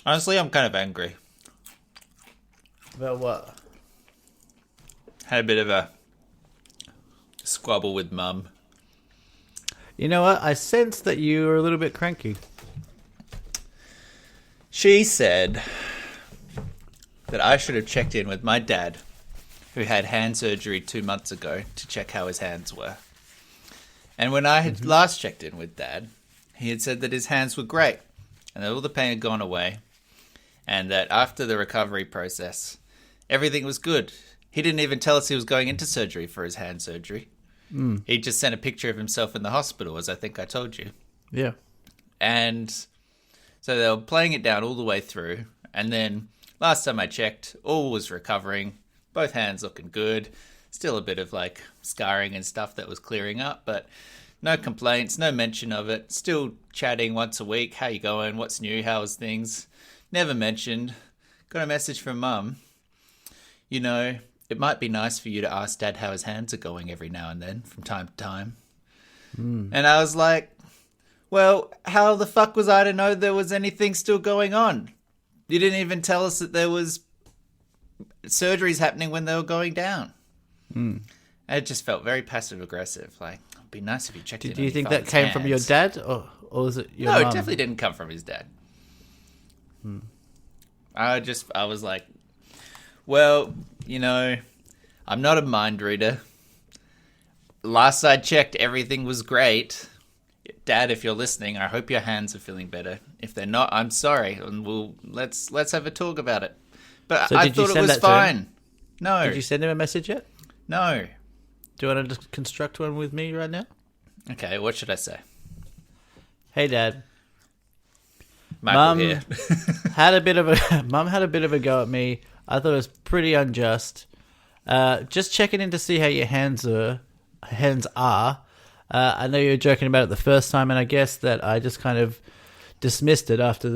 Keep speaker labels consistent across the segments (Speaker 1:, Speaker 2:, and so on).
Speaker 1: Honestly, I'm kind of angry.
Speaker 2: About what?
Speaker 1: Had a bit of a squabble with Mum.
Speaker 2: You know what? I sense that you are a little bit cranky.
Speaker 1: She said that I should have checked in with my dad, who had hand surgery 2 months ago, to check how his hands were. And when I had last checked in with Dad, he had said that his hands were great and that all the pain had gone away, and that after the recovery process, everything was good. He didn't even tell us he was going into surgery for his hand surgery. He just sent a picture of himself in the hospital, as I think I told you.
Speaker 2: Yeah.
Speaker 1: And so they were playing it down all the way through. And then last time I checked, all was recovering. Both hands looking good. Still a bit of like scarring and stuff that was clearing up, but no complaints, no mention of it. Still chatting once a week. How you going? What's new? How's things? Never mentioned. Got a message from Mum. You know, it might be nice for you to ask Dad how his hands are going every now and then, from time to time. And I was like, well, how the fuck was I to know there was anything still going on? You didn't even tell us that there was surgeries happening when they were going down. It just felt very passive aggressive. Like, it'd be nice if you checked in.
Speaker 2: Do you think that came from your dad, or was it your
Speaker 1: No,
Speaker 2: mum?
Speaker 1: it definitely didn't come from his dad. I was like, well, you know, I'm not a mind reader. Last I checked, everything was great. Dad, if you're listening, I hope your hands are feeling better. If they're not, I'm sorry, and let's have a talk about it. But
Speaker 2: So
Speaker 1: I
Speaker 2: did you
Speaker 1: thought it
Speaker 2: send
Speaker 1: was
Speaker 2: that to him?
Speaker 1: fine. No,
Speaker 2: Did you send him a message yet?
Speaker 1: no.
Speaker 2: Do you want to construct one with me right now?
Speaker 1: Okay, what should I say?
Speaker 2: Hey, Dad.
Speaker 1: Michael
Speaker 2: Mum
Speaker 1: here.
Speaker 2: Mum had a bit of a go at me. I thought it was pretty unjust. Just checking in to see how your hands are. I know you were joking about it the first time, and I guess that I just kind of dismissed it after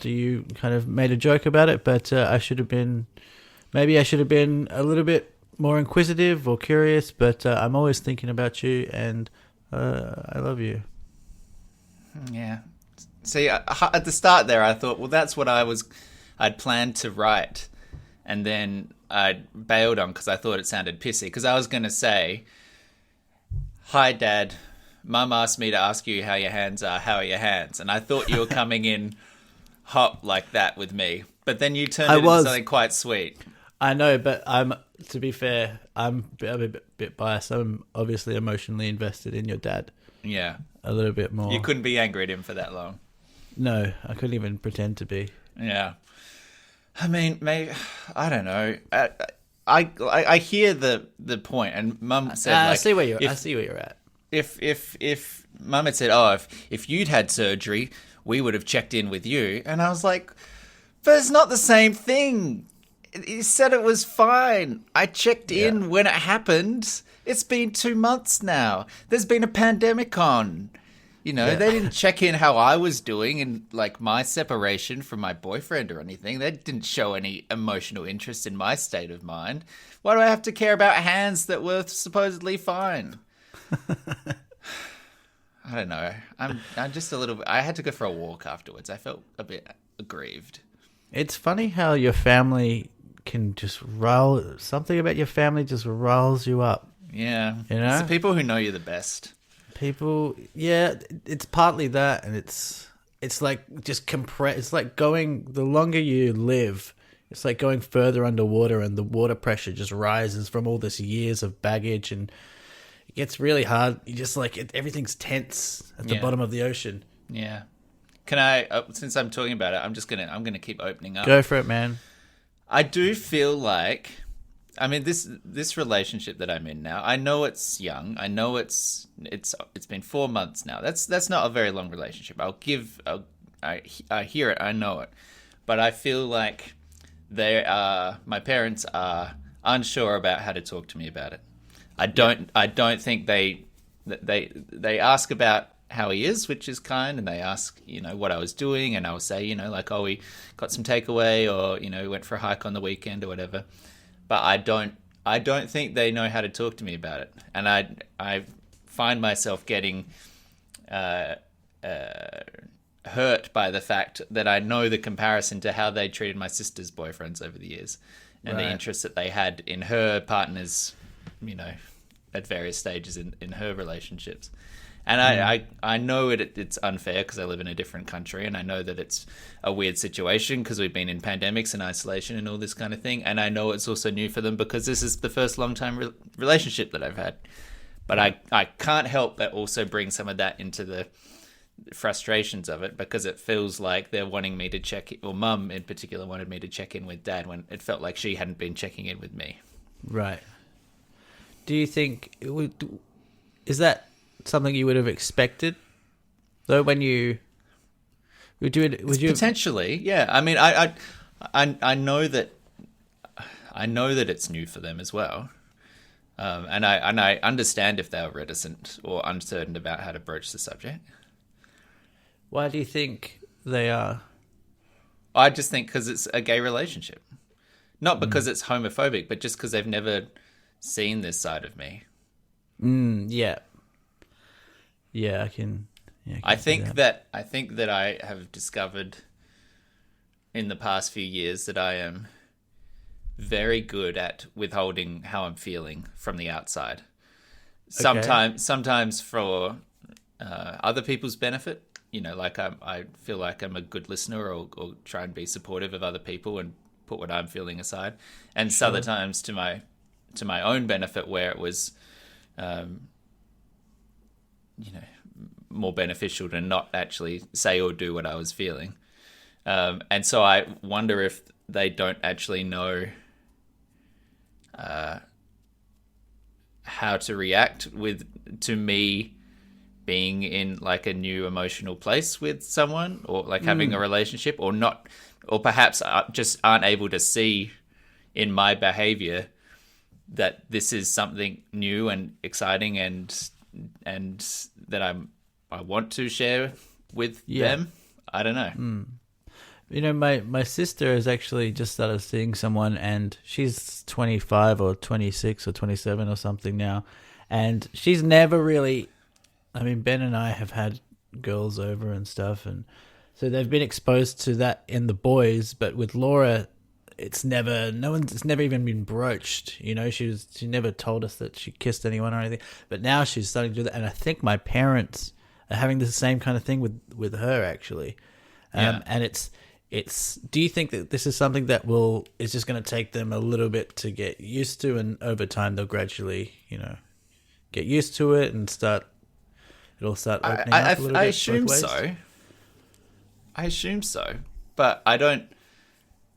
Speaker 2: you kind of made a joke about it. But I should have been a little bit more inquisitive or curious. But I'm always thinking about you, and I love you.
Speaker 1: Yeah. See, at the start there, I thought, well, that's what I'd planned to write. And then I bailed on because I thought it sounded pissy. Because I was going to say, hi, Dad. Mum asked me to ask you how your hands are. How are your hands? And I thought you were coming in hot like that with me. But then you turned it into something quite sweet.
Speaker 2: I know, but to be fair, I'm a bit biased. I'm obviously emotionally invested in your dad.
Speaker 1: Yeah.
Speaker 2: A little bit more.
Speaker 1: You couldn't be angry at him for that long.
Speaker 2: No, I couldn't even pretend to be.
Speaker 1: Yeah. I mean, maybe, I don't know. I hear the point, and Mum said,
Speaker 2: I
Speaker 1: like,
Speaker 2: see where you're at.
Speaker 1: If Mum had said, oh, if you'd had surgery, we would have checked in with you, and I was like, but it's not the same thing. You said it was fine. I checked in when it happened. It's been 2 months now. There's been a pandemic on. You know, they didn't check in how I was doing and, like, my separation from my boyfriend or anything. They didn't show any emotional interest in my state of mind. Why do I have to care about hands that were supposedly fine? I don't know. I'm just a little bit... I had to go for a walk afterwards. I felt a bit aggrieved.
Speaker 2: It's funny how your family can just something about your family just riles you up.
Speaker 1: Yeah.
Speaker 2: You know?
Speaker 1: It's the people who know you the best.
Speaker 2: People, yeah, it's partly that, and it's like just it's like the longer you live, it's like going further underwater, and the water pressure just rises from all this years of baggage, and it gets really hard. You just like everything's tense at the bottom of the ocean.
Speaker 1: Yeah. Can I, since I'm talking about it, I'm gonna keep opening up.
Speaker 2: Go for it, man.
Speaker 1: I do feel like, I mean, this relationship that I'm in now, I know it's young. I know it's been 4 months now. That's not a very long relationship. I hear it. I know it. But I feel like my parents are unsure about how to talk to me about it. I don't think they ask about how he is, which is kind, and they ask, you know, what I was doing, and I'll say, you know, like, oh, we got some takeaway, or, you know, we went for a hike on the weekend or whatever. But I don't think they know how to talk to me about it, and I find myself getting hurt by the fact that I know the comparison to how they treated my sister's boyfriends over the years, and the interest that they had in her partners, at various stages in her relationships. And I know it's unfair because I live in a different country, and I know that it's a weird situation because we've been in pandemics and isolation and all this kind of thing. And I know it's also new for them because this is the first long-time relationship that I've had. But I can't help but also bring some of that into the frustrations of it, because it feels like they're wanting me to check, or Mum in particular wanted me to check in with Dad when it felt like she hadn't been checking in with me.
Speaker 2: Right. Do you think is that something you would have expected, though? When you would you
Speaker 1: potentially? Yeah. I mean, I know that it's new for them as well, and I understand if they were reticent or uncertain about how to broach the subject.
Speaker 2: Why do you think they are?
Speaker 1: I just think because it's a gay relationship, not because it's homophobic, but just because they've never seen this side of me.
Speaker 2: Yeah. Yeah, I can. Yeah,
Speaker 1: I think that I have discovered in the past few years that I am very good at withholding how I'm feeling from the outside. Sometimes for other people's benefit. Like I feel like I'm a good listener, or try and be supportive of other people and put what I'm feeling aside. And
Speaker 2: Sure.
Speaker 1: other times to my own benefit, where it was, more beneficial to not actually say or do what I was feeling. And so I wonder if they don't actually know how to react to me being in like a new emotional place with someone, or like having a relationship, or not, or perhaps just aren't able to see in my behavior that this is something new and exciting and that I want to share with them. I don't know.
Speaker 2: My sister has actually just started seeing someone, and she's 25 or 26 or 27 or something now, and she's never really. I mean, Ben and I have had girls over and stuff, and so they've been exposed to that in the boys. But with Laura, it's never even been broached. She never told us that she kissed anyone or anything. But now she's starting to do that, and I think my parents are having the same kind of thing with her actually. And it's. Do you think that this is something that is just going to take them a little bit to get used to, and over time they'll gradually, get used to it and it'll start opening up a little bit?
Speaker 1: I assume so. I assume so, but I don't.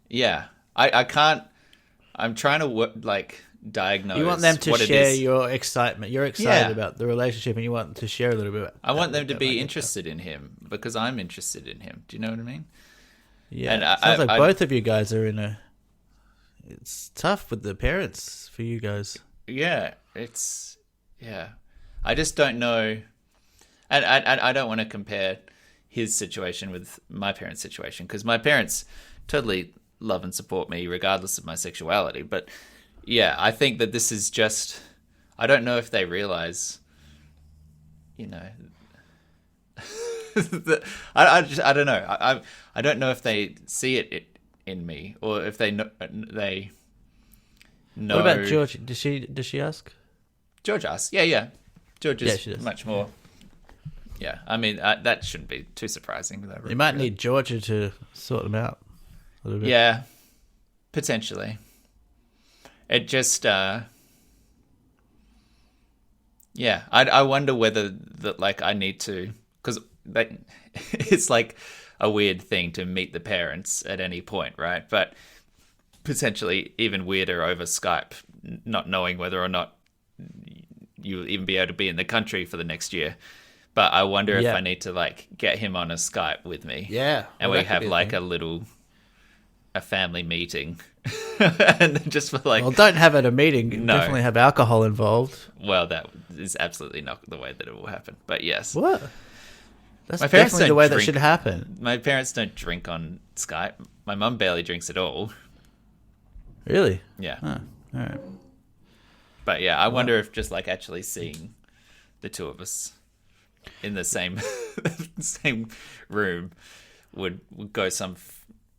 Speaker 1: Yeah, I can't. I'm trying to diagnose.
Speaker 2: You want them to share your excitement. You're excited about the relationship, and you want them to share a little bit.
Speaker 1: I want them to be interested in him because I'm interested in him. Do you know what I mean?
Speaker 2: Yeah, and it sounds like both of you guys are in a. It's tough with the parents for you guys.
Speaker 1: Yeah, I just don't know. And I don't want to compare his situation with my parents' situation, because my parents totally love and support me regardless of my sexuality. But yeah, I think that this is just, I don't know if they realize, I don't know. I don't know if they see it in me, or if they know.
Speaker 2: What about George? Does she ask?
Speaker 1: George asks. Yeah. George is much more. Yeah, I mean, that shouldn't be too surprising.
Speaker 2: You might need Georgia to sort them out a little bit.
Speaker 1: Yeah, potentially. It just, I wonder whether I need to, because it's like a weird thing to meet the parents at any point, right? But potentially even weirder over Skype, not knowing whether or not you'll even be able to be in the country for the next year. But I wonder if I need to get him on a Skype with me.
Speaker 2: Yeah.
Speaker 1: And we have a family meeting. And just for
Speaker 2: well, don't have it a meeting.
Speaker 1: No.
Speaker 2: Definitely have alcohol involved.
Speaker 1: Well, that is absolutely not the way that it will happen. But yes.
Speaker 2: What? That's definitely the way that should happen.
Speaker 1: My parents don't drink on Skype. My mum barely drinks at all.
Speaker 2: Really?
Speaker 1: Yeah.
Speaker 2: Oh, all right.
Speaker 1: But yeah, I wonder if just actually seeing the two of us in the same same room would go some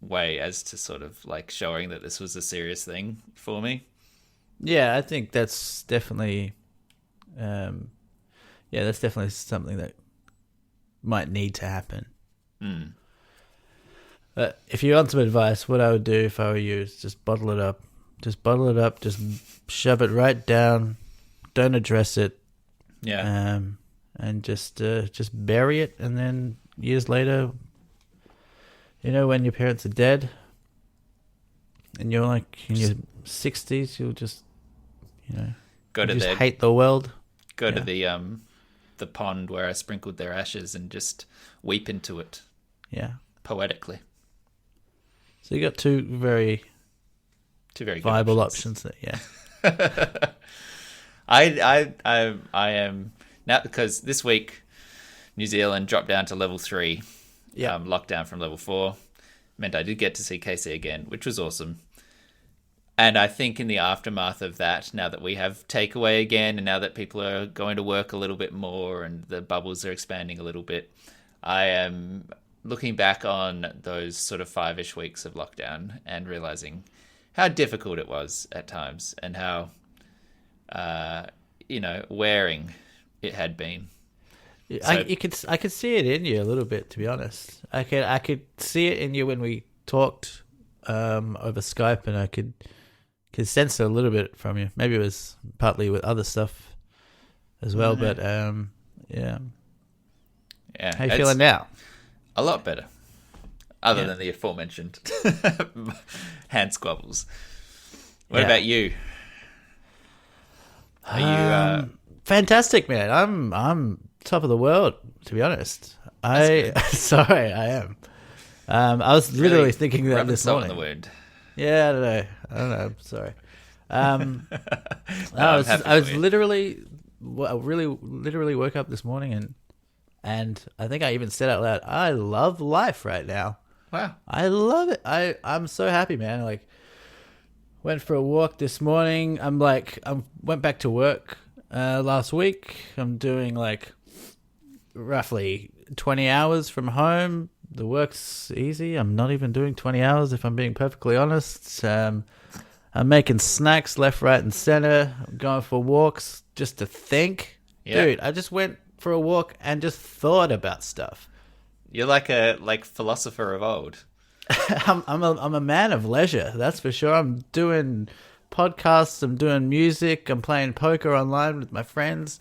Speaker 1: way as to sort of like showing that this was a serious thing for me.
Speaker 2: Yeah, I think that's definitely, that's definitely something that might need to happen.
Speaker 1: Mm.
Speaker 2: If you want some advice, what I would do if I were you is just bottle it up. Just bottle it up. Just shove it right down. Don't address it.
Speaker 1: Yeah.
Speaker 2: And just bury it. And then years later, when your parents are dead, and you're like in your 60s, you'll just, hate the world.
Speaker 1: Go to the pond where I sprinkled their ashes and just weep into it.
Speaker 2: Yeah.
Speaker 1: Poetically. So
Speaker 2: you got two very viable options there. Yeah.
Speaker 1: I am now, because this week New Zealand dropped down to level 3.
Speaker 2: Yeah.
Speaker 1: Lockdown from level 4 meant I did get to see Casey again, which was awesome. And I think in the aftermath of that, now that we have takeaway again, and now that people are going to work a little bit more and the bubbles are expanding a little bit, I am looking back on those sort of 5-ish weeks of lockdown and realizing how difficult it was at times and how, wearing it had been. So,
Speaker 2: I could see it in you a little bit, to be honest. I could see it in you when we talked over Skype, and I could sense it a little bit from you. Maybe it was partly with other stuff as well, but yeah. How you feeling now?
Speaker 1: A lot better, other than the aforementioned hand squabbles. What about you? Are you
Speaker 2: fantastic, man? I'm top of the world, to be honest. Sorry, I am. I was literally thinking that this morning.
Speaker 1: The wound.
Speaker 2: Yeah, I don't know. Sorry. I was literally woke up this morning and I think I even said out loud, I love life right now.
Speaker 1: Wow.
Speaker 2: I love it. I'm so happy, man. Like, went for a walk this morning. I went back to work last week. I'm doing like roughly 20 hours from home. The work's easy. I'm not even doing 20 hours if I'm being perfectly honest. I'm making snacks left, right, and center. I'm going for walks just to think. Yeah. Dude, I just went for a walk and just thought about stuff.
Speaker 1: You're like a philosopher of old.
Speaker 2: I'm a man of leisure, that's for sure. I'm doing podcasts, I'm doing music, I'm playing poker online with my friends.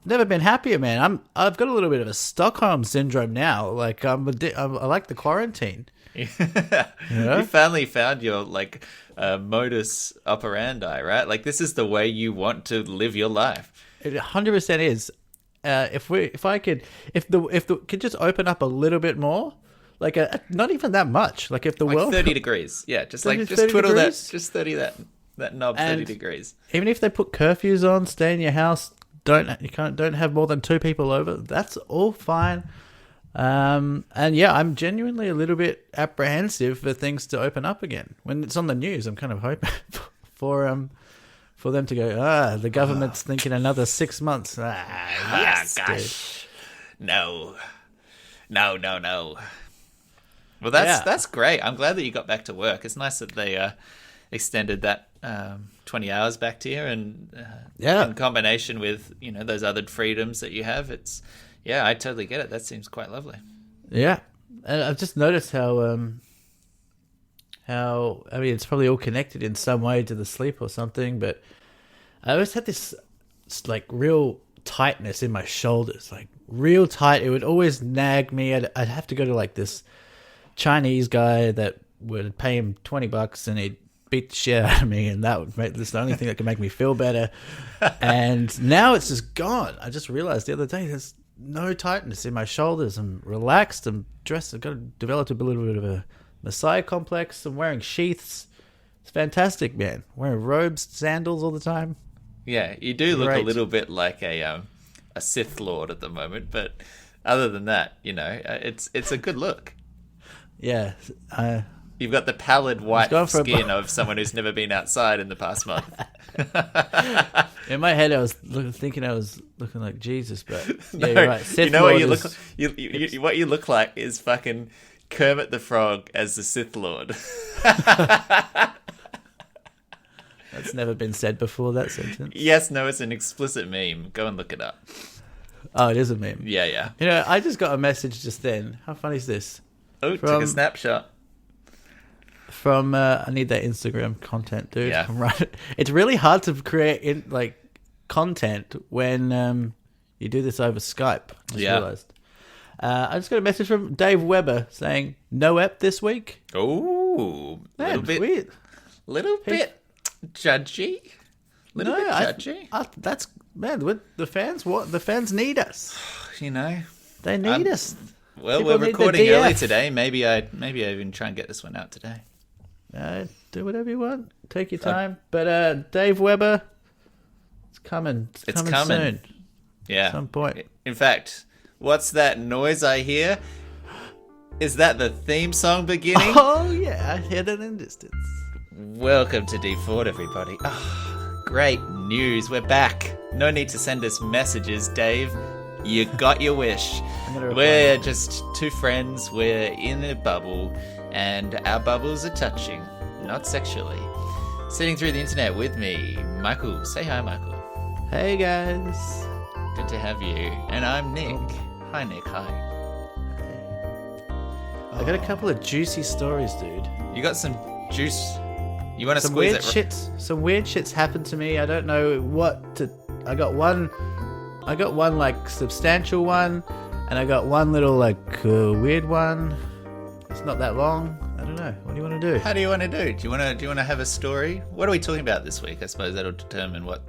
Speaker 2: I've never been happier, man. I've got a little bit of a Stockholm syndrome now. Like I like the quarantine.
Speaker 1: Yeah. You finally found your modus operandi, right? Like, this is the way you want to live your life.
Speaker 2: It 100% is. If the could just open up a little bit more, like not even that much. Like if the world
Speaker 1: 30 degrees, yeah, just twiddle degrees? That, just 30 that knob, and 30 degrees.
Speaker 2: Even if they put curfews on, stay in your house. Don't have more than 2 people over. That's all fine. And yeah, I'm genuinely a little bit apprehensive for things to open up again. When it's on the news, I'm kind of hoping for them to go, the government's thinking another 6 months. Yes,
Speaker 1: gosh. Dude. No. Well, that's great. I'm glad that you got back to work. It's nice that they extended that 20 hours back to you, and in combination with those other freedoms that you have, I totally get it. That seems quite lovely.
Speaker 2: Yeah, and I've just noticed how I mean, it's probably all connected in some way to the sleep or something, but I always had this like real tightness in my shoulders, like real tight. It would always nag me. I'd have to go to like this Chinese guy that would pay him $20 and he'd beat the shit out of me, and that's the only thing that could make me feel better. And now it's just gone. I just realized the other day there's no tightness in my shoulders. I'm relaxed. I'm dressed. I've developed a little bit of a Messiah complex. I'm wearing sheaths. It's fantastic, man. Wearing robes, sandals all the time.
Speaker 1: Yeah, you do look a little bit like a Sith Lord at the moment, but other than that, it's a good look.
Speaker 2: Yeah,
Speaker 1: You've got the pallid white
Speaker 2: gone for a
Speaker 1: skin of someone who's never been outside in the past month.
Speaker 2: In my head, I was thinking I was looking like Jesus, but yeah,
Speaker 1: No,
Speaker 2: you're right. Sith
Speaker 1: you know what
Speaker 2: Lord
Speaker 1: you look
Speaker 2: is-
Speaker 1: what you look like is fucking Kermit the Frog as the Sith Lord.
Speaker 2: That's never been said before, that sentence.
Speaker 1: Yes, no, it's an explicit meme. Go and look it up.
Speaker 2: Oh, it is a meme.
Speaker 1: Yeah, yeah.
Speaker 2: You know, I just got a message just then. How funny is this?
Speaker 1: Oh, took
Speaker 2: From-
Speaker 1: a snapshot.
Speaker 2: From I need that Instagram content, dude.
Speaker 1: Yeah.
Speaker 2: Right. It's really hard to create content when you do this over Skype. I just realized. I just got a message from Dave Weber saying no ep this week.
Speaker 1: Oh,
Speaker 2: Man, weird.
Speaker 1: little bit judgy. Little bit judgy.
Speaker 2: That's man. The fans. What the fans need us.
Speaker 1: You know,
Speaker 2: They need us.
Speaker 1: well,
Speaker 2: People
Speaker 1: we're
Speaker 2: need the
Speaker 1: recording early
Speaker 2: DF.
Speaker 1: today. Maybe I even try and get this one out today.
Speaker 2: Do whatever you want. Take your time. But Dave Weber, it's coming. It's coming soon.
Speaker 1: Yeah.
Speaker 2: At some point.
Speaker 1: In fact, what's that noise I hear? Is that the theme song beginning?
Speaker 2: Oh yeah, I hear it in the distance.
Speaker 1: Welcome to D4, everybody. Oh, great news. We're back. No need to send us messages, Dave. You got your wish. We're just two friends. We're in a bubble, and our bubbles are touching, not sexually. Sitting through the internet with me, Michael. Say hi, Michael.
Speaker 2: Hey guys.
Speaker 1: Good to have you. And I'm Nick. Hi, Nick. Hi.
Speaker 2: I got a couple of juicy stories, dude.
Speaker 1: You got some juice. You want to
Speaker 2: Some
Speaker 1: squeeze
Speaker 2: weird
Speaker 1: it?
Speaker 2: shits. Some weird shits happened to me. I don't know what to. I got one like substantial one, and I got one little like weird one. It's not that long. I don't know. What do you want to do?
Speaker 1: How do you want to do? Do you want to have a story? What are we talking about this week? I suppose that'll determine what.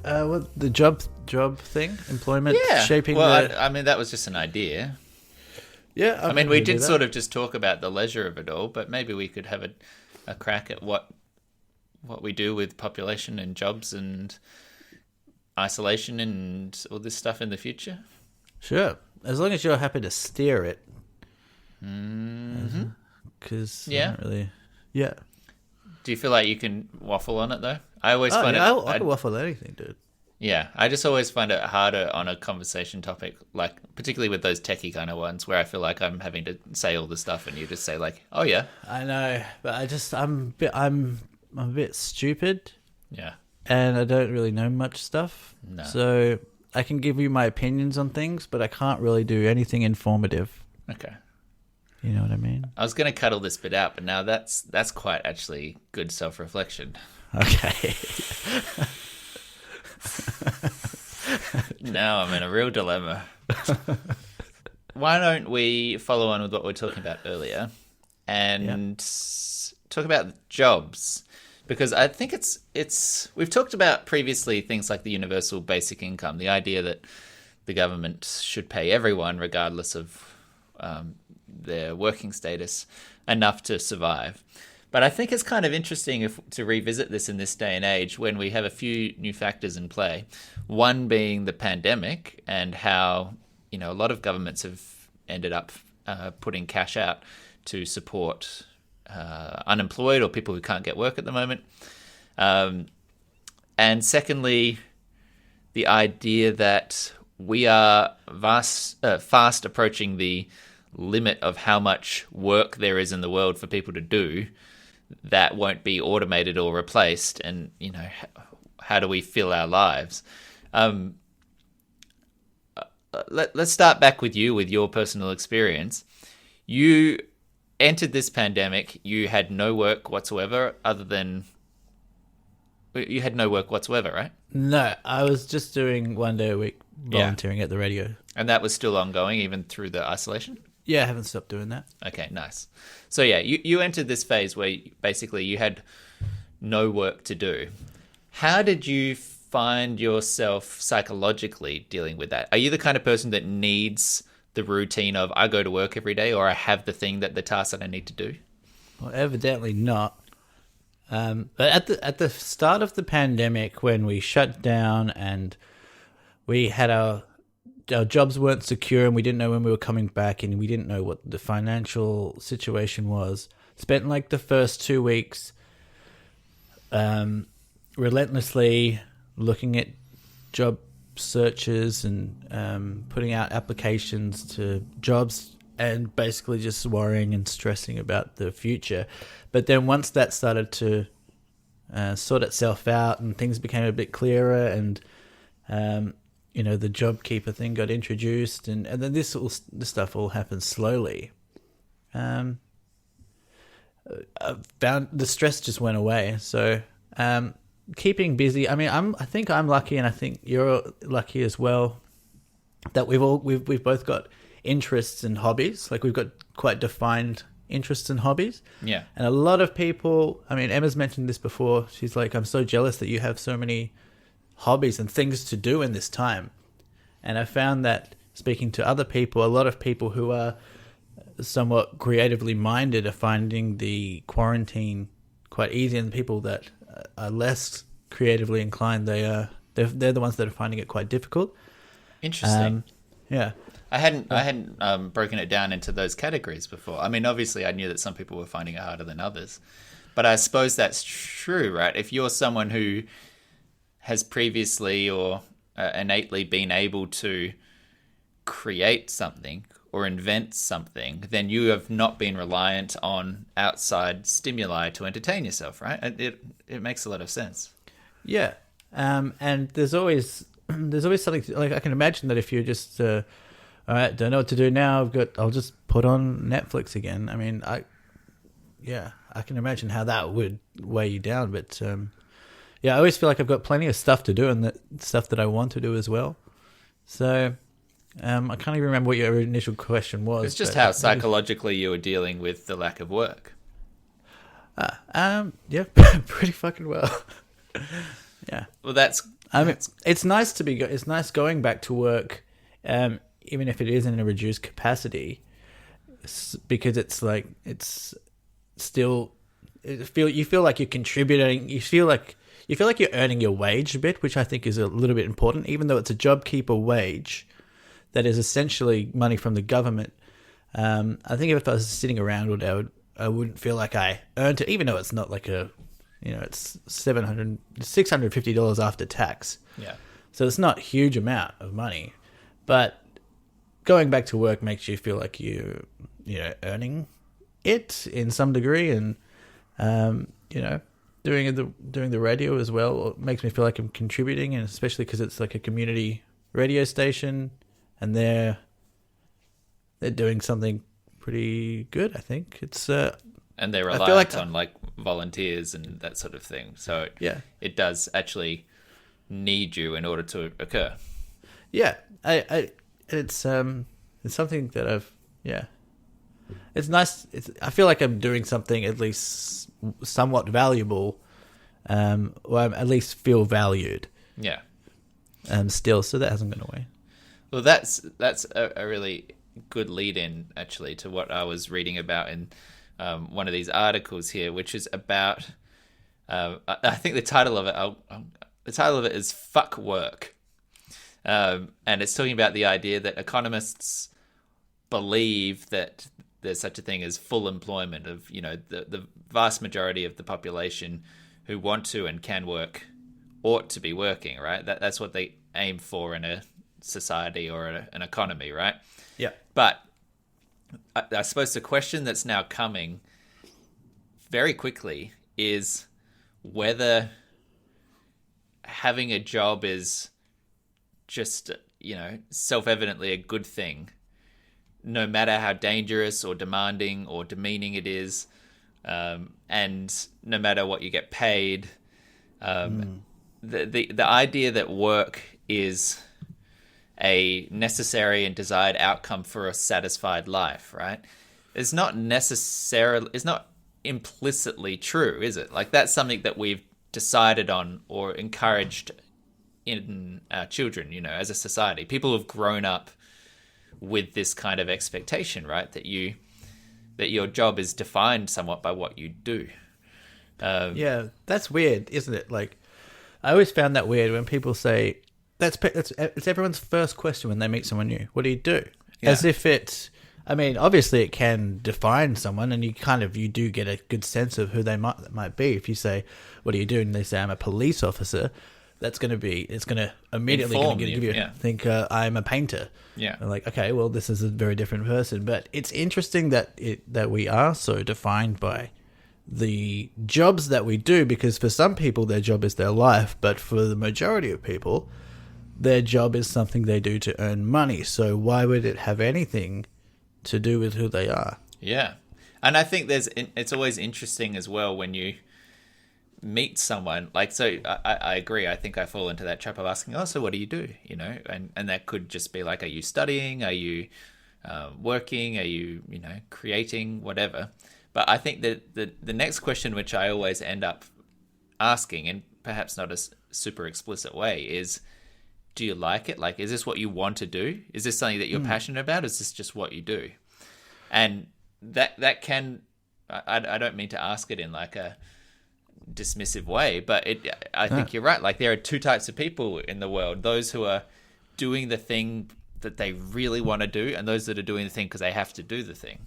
Speaker 2: What the job thing? Employment shaping.
Speaker 1: Well, I mean that was just an idea.
Speaker 2: Yeah.
Speaker 1: I mean we did sort of just talk about the leisure of it all, but maybe we could have a crack at what we do with population and jobs and isolation and all this stuff in the future.
Speaker 2: Sure, as long as you're happy to steer it. Because
Speaker 1: Yeah.
Speaker 2: really. Yeah.
Speaker 1: Do you feel like you can waffle on it though? I always find
Speaker 2: I can waffle anything, dude.
Speaker 1: Yeah, I just always find it harder on a conversation topic, like particularly with those techie kind of ones, where I feel like I'm having to say all the stuff, and you just say like, "Oh yeah."
Speaker 2: I know, but I'm a bit stupid,
Speaker 1: Yeah.
Speaker 2: and I don't really know much stuff.
Speaker 1: No.
Speaker 2: So I can give you my opinions on things, but I can't really do anything informative.
Speaker 1: Okay.
Speaker 2: You know what I mean?
Speaker 1: I was going to cut all this bit out, but now that's quite actually good self-reflection.
Speaker 2: Okay.
Speaker 1: Now I'm in a real dilemma. Why don't we follow on with what we were talking about earlier and talk about jobs? Because I think it's we've talked about previously things like the universal basic income, the idea that the government should pay everyone, regardless of their working status, enough to survive. But I think it's kind of interesting to revisit this in this day and age when we have a few new factors in play. One being the pandemic and how, a lot of governments have ended up putting cash out to support unemployed or people who can't get work at the moment. And secondly, the idea that we are fast approaching the limit of how much work there is in the world for people to do that won't be automated or replaced, and how do we fill our lives? Let's start back with you, with your personal experience. You entered this pandemic, you had no work whatsoever, right?
Speaker 2: No, I was just doing 1 day a week volunteering at the radio.
Speaker 1: And that was still ongoing even through the isolation?
Speaker 2: Yeah, I haven't stopped doing that.
Speaker 1: Okay, nice. So yeah, you entered this phase where basically you had no work to do. How did you find yourself psychologically dealing with that? Are you the kind of person that needs the routine of I go to work every day, or I have the task that I need to do?
Speaker 2: Well, evidently not. But at the start of the pandemic, when we shut down and we had our our jobs weren't secure and we didn't know when we were coming back and we didn't know what the financial situation was. Spent like the first 2 weeks relentlessly looking at job searches and putting out applications to jobs and basically just worrying and stressing about the future. But then once that started to sort itself out and things became a bit clearer and the JobKeeper thing got introduced and then this stuff all happened slowly. I found the stress just went away. So keeping busy. I mean, I think I'm lucky, and I think you're lucky as well, that we've both got interests and hobbies. Like we've got quite defined interests and hobbies.
Speaker 1: Yeah.
Speaker 2: And a lot of people. I mean, Emma's mentioned this before. She's like, I'm so jealous that you have so many hobbies and things to do in this time. And I found that speaking to other people, a lot of people who are somewhat creatively minded are finding the quarantine quite easy, and people that are less creatively inclined, they're the ones that are finding it quite difficult.
Speaker 1: Interesting.
Speaker 2: Yeah.
Speaker 1: I hadn't broken it down into those categories before. I mean, obviously I knew that some people were finding it harder than others, but I suppose that's true, right? If you're someone who has previously or innately been able to create something or invent something, then you have not been reliant on outside stimuli to entertain yourself, right? It makes a lot of sense.
Speaker 2: Yeah. And there's always something like, I can imagine that if you're just all right, don't know what to do now, I'll just put on Netflix again. I mean, I can imagine how that would weigh you down, but I always feel like I've got plenty of stuff to do and that stuff that I want to do as well. So I can't even remember what your initial question was.
Speaker 1: It's just how psychologically you were dealing with the lack of work.
Speaker 2: Yeah, pretty fucking well. Yeah.
Speaker 1: Well,
Speaker 2: it's nice it's nice going back to work, even if it is in a reduced capacity, because it's like you feel like you're contributing. You feel like you're earning your wage a bit, which I think is a little bit important, even though it's a JobKeeper wage that is essentially money from the government. I think if I was sitting around all day, I wouldn't feel like I earned it, even though it's not like it's $650 after tax.
Speaker 1: Yeah.
Speaker 2: So it's not a huge amount of money, but going back to work makes you feel like you're earning it in some degree, and doing the radio as well makes me feel like I'm contributing, and especially because it's like a community radio station, and they're doing something pretty good. I think it's
Speaker 1: and they rely on like volunteers and that sort of thing. So it does actually need you in order to occur.
Speaker 2: Yeah, it's something that it's nice. I feel like I'm doing something at least somewhat valuable, or I at least feel valued.
Speaker 1: Yeah.
Speaker 2: Still, so that hasn't gone away.
Speaker 1: Well, that's a really good lead-in, actually, to what I was reading about in one of these articles here, which is about. I think the title of it is "Fuck Work," and it's talking about the idea that economists believe that there's such a thing as full employment of the vast majority of the population who want to and can work ought to be working, right? That's what they aim for in a society or an economy, right?
Speaker 2: Yeah.
Speaker 1: But I suppose the question that's now coming very quickly is whether having a job is just, self-evidently a good thing, no matter how dangerous or demanding or demeaning it is, and no matter what you get paid. The idea that work is a necessary and desired outcome for a satisfied life, right? It's not implicitly true, is it? Like, that's something that we've decided on or encouraged in our children, as a society. People have grown up with this kind of expectation, right? That your job is defined somewhat by what you do.
Speaker 2: Yeah, that's weird, isn't it? Like, I always found that weird when people say, it's everyone's first question when they meet someone new. What do you do?
Speaker 1: Yeah.
Speaker 2: As if it's. I mean, obviously, it can define someone, and you do get a good sense of who they might be. If you say, "What do you do?" and they say, "I'm a police officer," it's going to immediately give you think I'm a painter.
Speaker 1: Yeah.
Speaker 2: And like, okay, well, this is a very different person. But it's interesting that we are so defined by the jobs that we do, because for some people their job is their life, but for the majority of people, their job is something they do to earn money. So why would it have anything to do with who they are?
Speaker 1: Yeah. And I think it's always interesting as well when you meet someone. Like, so I agree. I think I fall into that trap of asking, oh, so what do you do? You know, and that could just be like, are you studying? Are you working? Are you, creating? Whatever. But I think that the next question, which I always end up asking, and perhaps not a super explicit way, is, do you like it? Like, is this what you want to do? Is this something that you're passionate about? Is this just what you do? And that can, I don't mean to ask it in like a dismissive way, but I think you're right. Like, there are two types of people in the world: those who are doing the thing that they really want to do, and those that are doing the thing because they have to do the thing.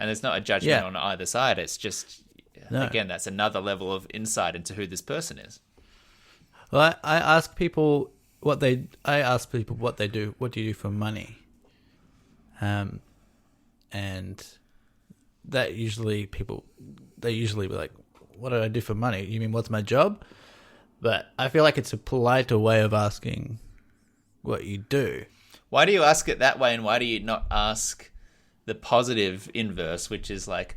Speaker 1: And there's not a judgment on either side. It's just, again, that's another level of insight into who this person is.
Speaker 2: Well, I ask people what they do. What do you do for money? And that usually they usually be like, what do I do for money? You mean, what's my job? But I feel like it's a politer way of asking what you do.
Speaker 1: Why do you ask it that way, and why do you not ask the positive inverse, which is like,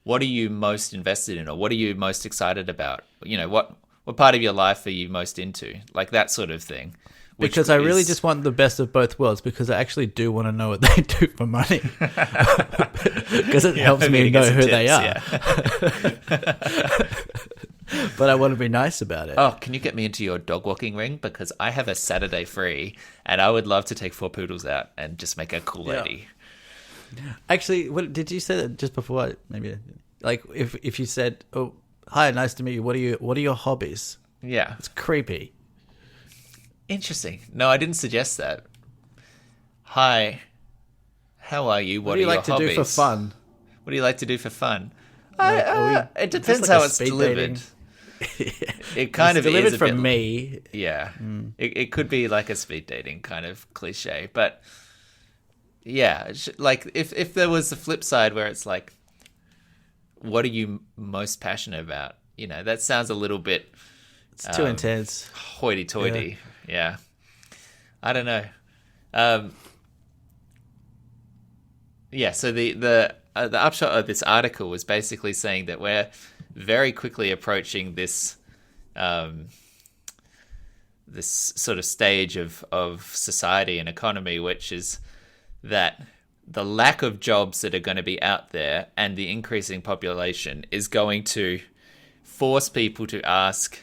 Speaker 1: what are you most invested in, or what are you most excited about? What part of your life are you most into? Like that sort of thing.
Speaker 2: Because I really just want the best of both worlds, because I actually do want to know what they do for money. Because it helps me know who they are. Yeah. But I want to be nice about it.
Speaker 1: Oh, can you get me into your dog walking ring? Because I have a Saturday free, and I would love to take 4 poodles out and just make a cool lady.
Speaker 2: Actually, what did you say that just before? Maybe like if you said, "Oh, hi, nice to meet you. What are your hobbies?"
Speaker 1: Yeah,
Speaker 2: it's creepy.
Speaker 1: Interesting. No, I didn't suggest that. Hi, how are you? What
Speaker 2: do you
Speaker 1: are
Speaker 2: like
Speaker 1: your
Speaker 2: to
Speaker 1: hobbies?
Speaker 2: do for fun?
Speaker 1: What do you like to do for fun?
Speaker 2: It
Speaker 1: depends how it's delivered. It kind of
Speaker 2: delivered
Speaker 1: is
Speaker 2: from me.
Speaker 1: Yeah, it could be like a speed dating kind of cliche, but yeah, like if there was the flip side where it's like, what are you most passionate about? That sounds a little bit.
Speaker 2: It's too intense.
Speaker 1: Hoity-toity. Yeah. I don't know. So the upshot of this article was basically saying that we're very quickly approaching this this sort of stage of society and economy, which is that the lack of jobs that are going to be out there and the increasing population is going to force people to ask,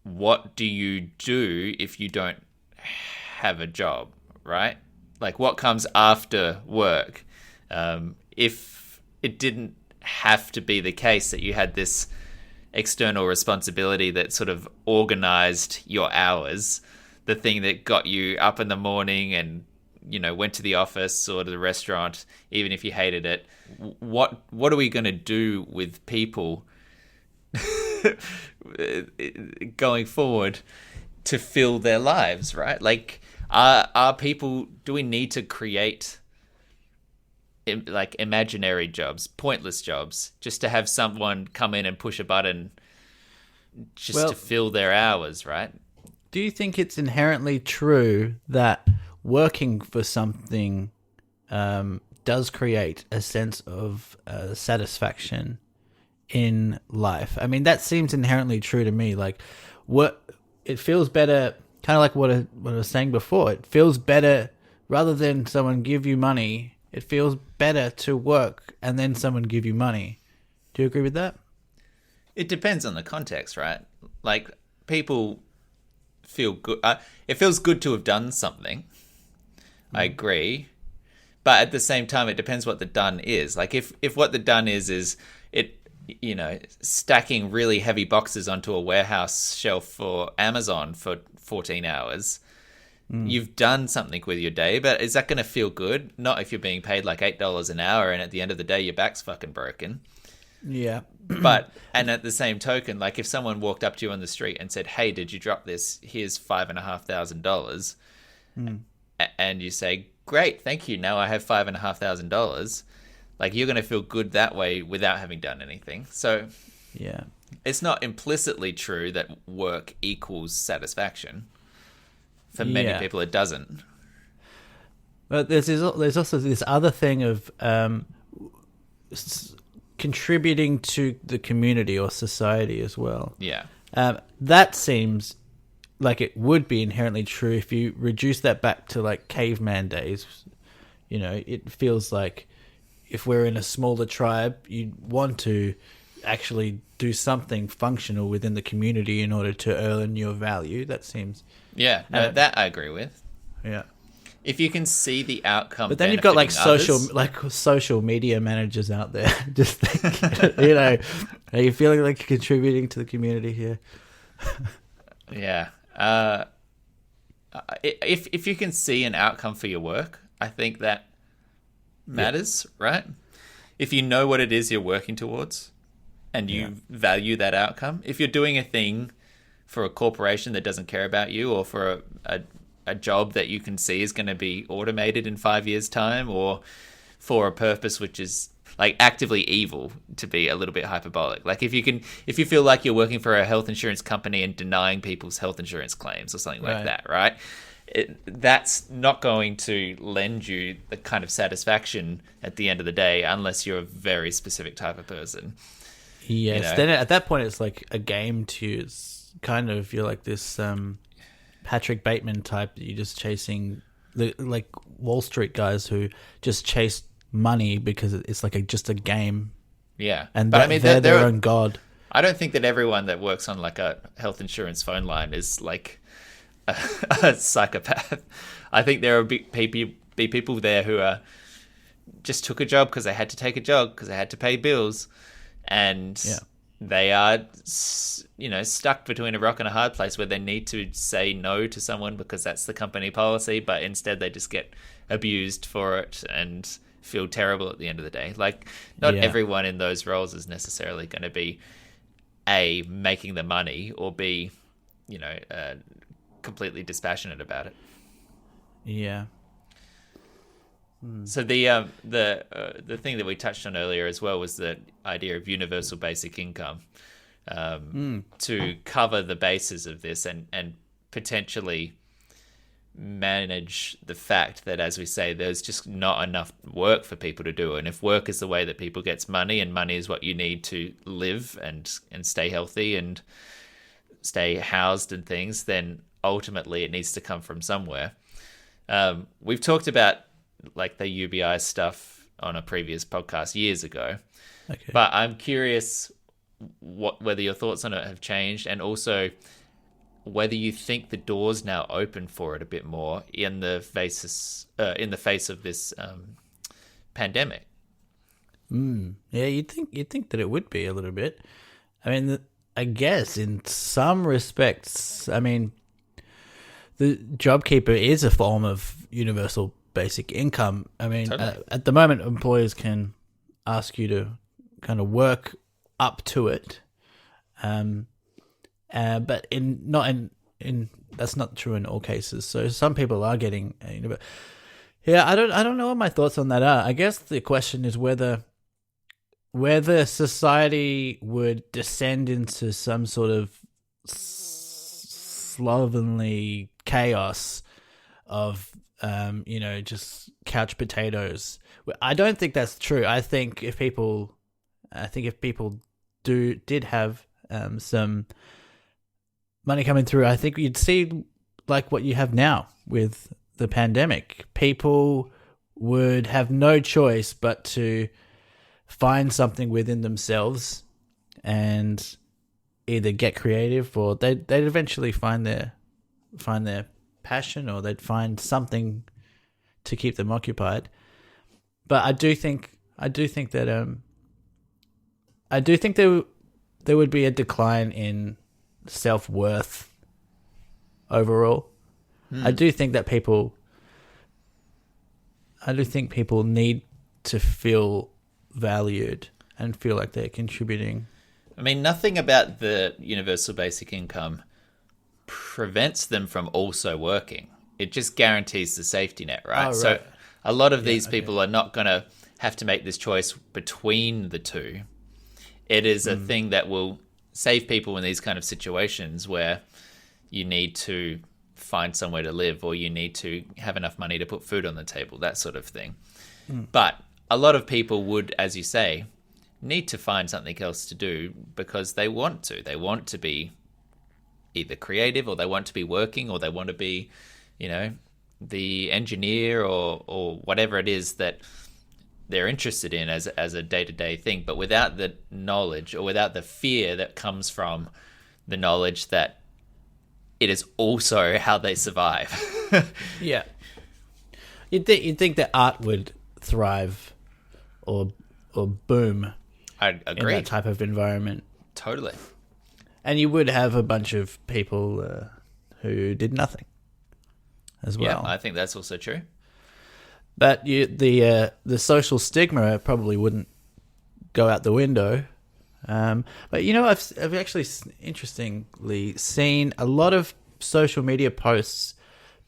Speaker 1: what do you do if you don't have a job, right? Like, what comes after work? If it didn't have to be the case that you had this external responsibility that sort of organized your hours, the thing that got you up in the morning and, went to the office or to the restaurant, even if you hated it, what are we going to do with people going forward to fill their lives, right? Like, do we need to create like imaginary jobs, pointless jobs, just to have someone come in and push a button just to fill their hours, right?
Speaker 2: Do you think it's inherently true that working for something does create a sense of satisfaction in life? I mean, that seems inherently true to me. Like, it feels better, kind of like what I was saying before. It feels better rather than someone give you money. It feels better to work and then someone give you money. Do you agree with that?
Speaker 1: It depends on the context, right? Like, people feel good. It feels good to have done something. I agree. But at the same time, it depends what the done is. Like, if what the done is it, stacking really heavy boxes onto a warehouse shelf for Amazon for 14 hours. You've done something with your day, but is that going to feel good? Not if you're being paid like $8 an hour and at the end of the day your back's fucking broken.
Speaker 2: Yeah.
Speaker 1: But, and at the same token, like if someone walked up to you on the street and said, hey, did you drop this? Here's $5,500. And you say, great, thank you. Now I have $5,500. Like you're going to feel good that way without having done anything. So
Speaker 2: yeah,
Speaker 1: it's not implicitly true that work equals satisfaction. For many people, it doesn't.
Speaker 2: But there's also this other thing of contributing to the community or society as well.
Speaker 1: Yeah.
Speaker 2: That seems like it would be inherently true if you reduce that back to like caveman days. You know, it feels like if we're in a smaller tribe, you'd want to actually do something functional within the community in order to earn your value. That seems...
Speaker 1: Yeah, no, that I agree with.
Speaker 2: Yeah.
Speaker 1: If you can see the outcome,
Speaker 2: but then you've got like
Speaker 1: others,
Speaker 2: social media managers out there. Just think, you know, are you feeling like you're contributing to the community here?
Speaker 1: Yeah. If you can see an outcome for your work, I think that matters, right? If you know what it is you're working towards, and you value that outcome, if you're doing a thing for a corporation that doesn't care about you, or for a job that you can see is going to be automated in 5 years' time, or for a purpose which is like actively evil, to be a little bit hyperbolic. Like if you feel like you're working for a health insurance company and denying people's health insurance claims or something like that, right? That's not going to lend you the kind of satisfaction at the end of the day unless you're a very specific type of person.
Speaker 2: Yes, you know? Then at that point it's like a game to you. It's kind of, you're like this Patrick Bateman type that you're just chasing, like Wall Street guys who just chase money because it's like just a game.
Speaker 1: Yeah,
Speaker 2: and but I mean they're their own god.
Speaker 1: I don't think that everyone that works on like a health insurance phone line is like a psychopath. I think there will be people there who are just took a job because they had to take a job because they had to pay bills, and they are, you know, stuck between a rock and a hard place where they need to say no to someone because that's the company policy, but instead they just get abused for it and feel terrible at the end of the day. Like, not everyone in those roles is necessarily going to be A, making the money, or B, you know, completely dispassionate about it.
Speaker 2: Yeah.
Speaker 1: So the thing that we touched on earlier as well was the idea of universal basic income, to cover the bases of this and potentially manage the fact that, as we say, there's just not enough work for people to do. And if work is the way that people gets money, and money is what you need to live and stay healthy and stay housed and things, then ultimately it needs to come from somewhere. We've talked about like the UBI stuff on a previous podcast years ago, but I'm curious whether your thoughts on it have changed, and also whether you think the door's now open for it a bit more in the face of this pandemic.
Speaker 2: Yeah, you'd think that it would be a little bit. I mean, I guess in some respects, I mean, the JobKeeper is a form of universal basic income. I mean, totally. At the moment, employers can ask you to kind of work up to it, but that's not true in all cases. So some people are getting, but yeah, I don't know what my thoughts on that are. I guess the question is whether society would descend into some sort of slovenly chaos of just couch potatoes. I don't think that's true. I think if people did have some money coming through, I think you'd see like what you have now with the pandemic. People would have no choice but to find something within themselves and either get creative, or they'd eventually find their passion, or they'd find something to keep them occupied. But I do think that there would be a decline in self-worth overall. I do think people need to feel valued and feel like they're contributing.
Speaker 1: I mean, nothing about the universal basic income prevents them from also working. It just guarantees the safety net, right?
Speaker 2: Oh, right.
Speaker 1: So a lot of these people are not going to have to make this choice between the two. It is a thing that will save people in these kind of situations where you need to find somewhere to live or you need to have enough money to put food on the table, that sort of thing. But a lot of people would, as you say, need to find something else to do because they want to. They want to be either creative or they want to be working or they want to be, the engineer or whatever it is that they're interested in as a day-to-day thing. But without the knowledge or without the fear that comes from the knowledge that it is also how they survive.
Speaker 2: Yeah. You'd think that art would thrive or boom
Speaker 1: I agree.
Speaker 2: in that type of environment.
Speaker 1: Totally.
Speaker 2: And you would have a bunch of people who did nothing as well.
Speaker 1: Yeah, I think that's also true.
Speaker 2: But the social stigma probably wouldn't go out the window. But I've actually interestingly seen a lot of social media posts,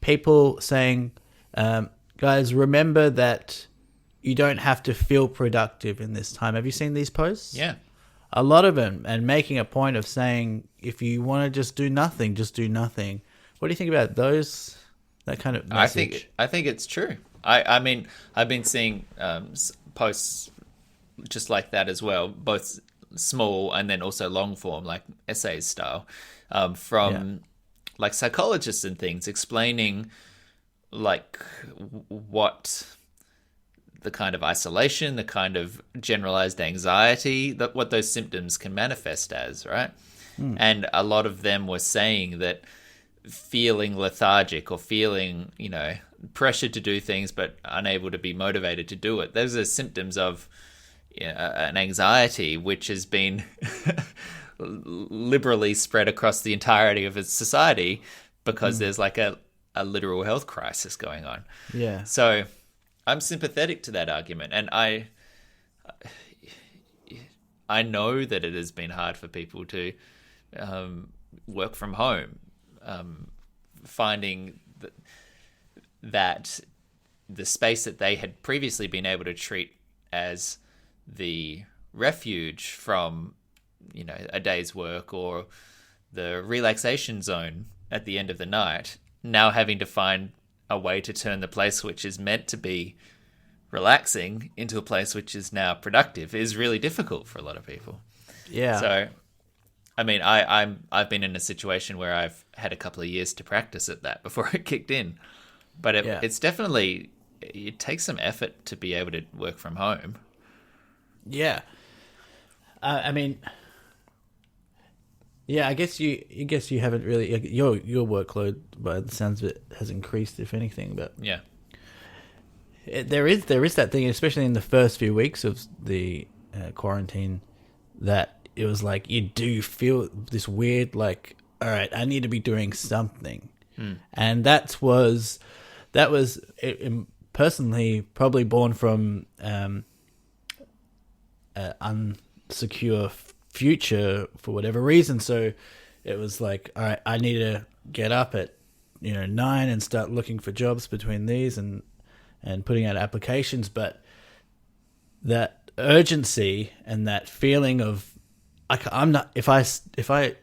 Speaker 2: people saying, guys, remember that you don't have to feel productive in this time. Have you seen these posts?
Speaker 1: Yeah.
Speaker 2: A lot of them, and making a point of saying, if you want to just do nothing, just do nothing. What do you think about those? That kind of message?
Speaker 1: I think it's true. I mean, I've been seeing posts just like that as well, both small and then also long form, like essays style, from like psychologists and things explaining like what the kind of isolation, the kind of generalized anxiety, what those symptoms can manifest as, right? And a lot of them were saying that feeling lethargic or feeling, pressure to do things but unable to be motivated to do it, those are symptoms of an anxiety which has been liberally spread across the entirety of its society because there's like a literal health crisis going on.
Speaker 2: Yeah.
Speaker 1: So I'm sympathetic to that argument, and I know that it has been hard for people to work from home, finding that the space that they had previously been able to treat as the refuge from, a day's work or the relaxation zone at the end of the night, now having to find a way to turn the place which is meant to be relaxing into a place which is now productive is really difficult for a lot of people.
Speaker 2: Yeah.
Speaker 1: So, I mean, I've been in a situation where I've had a couple of years to practice at that before it kicked in, but it's definitely, it takes some effort to be able to work from home.
Speaker 2: Yeah. I mean, yeah, I guess you haven't really, your workload by the sounds of it has increased, if anything, but
Speaker 1: yeah,
Speaker 2: there is that thing, especially in the first few weeks of the quarantine, that it was like you do feel this weird, like, all right, I need to be doing something, and that was personally probably born from unsecure future for whatever reason. So it was like, all right, I need to get up at 9 and start looking for jobs between these and putting out applications. But that urgency and that feeling of I'm not, if I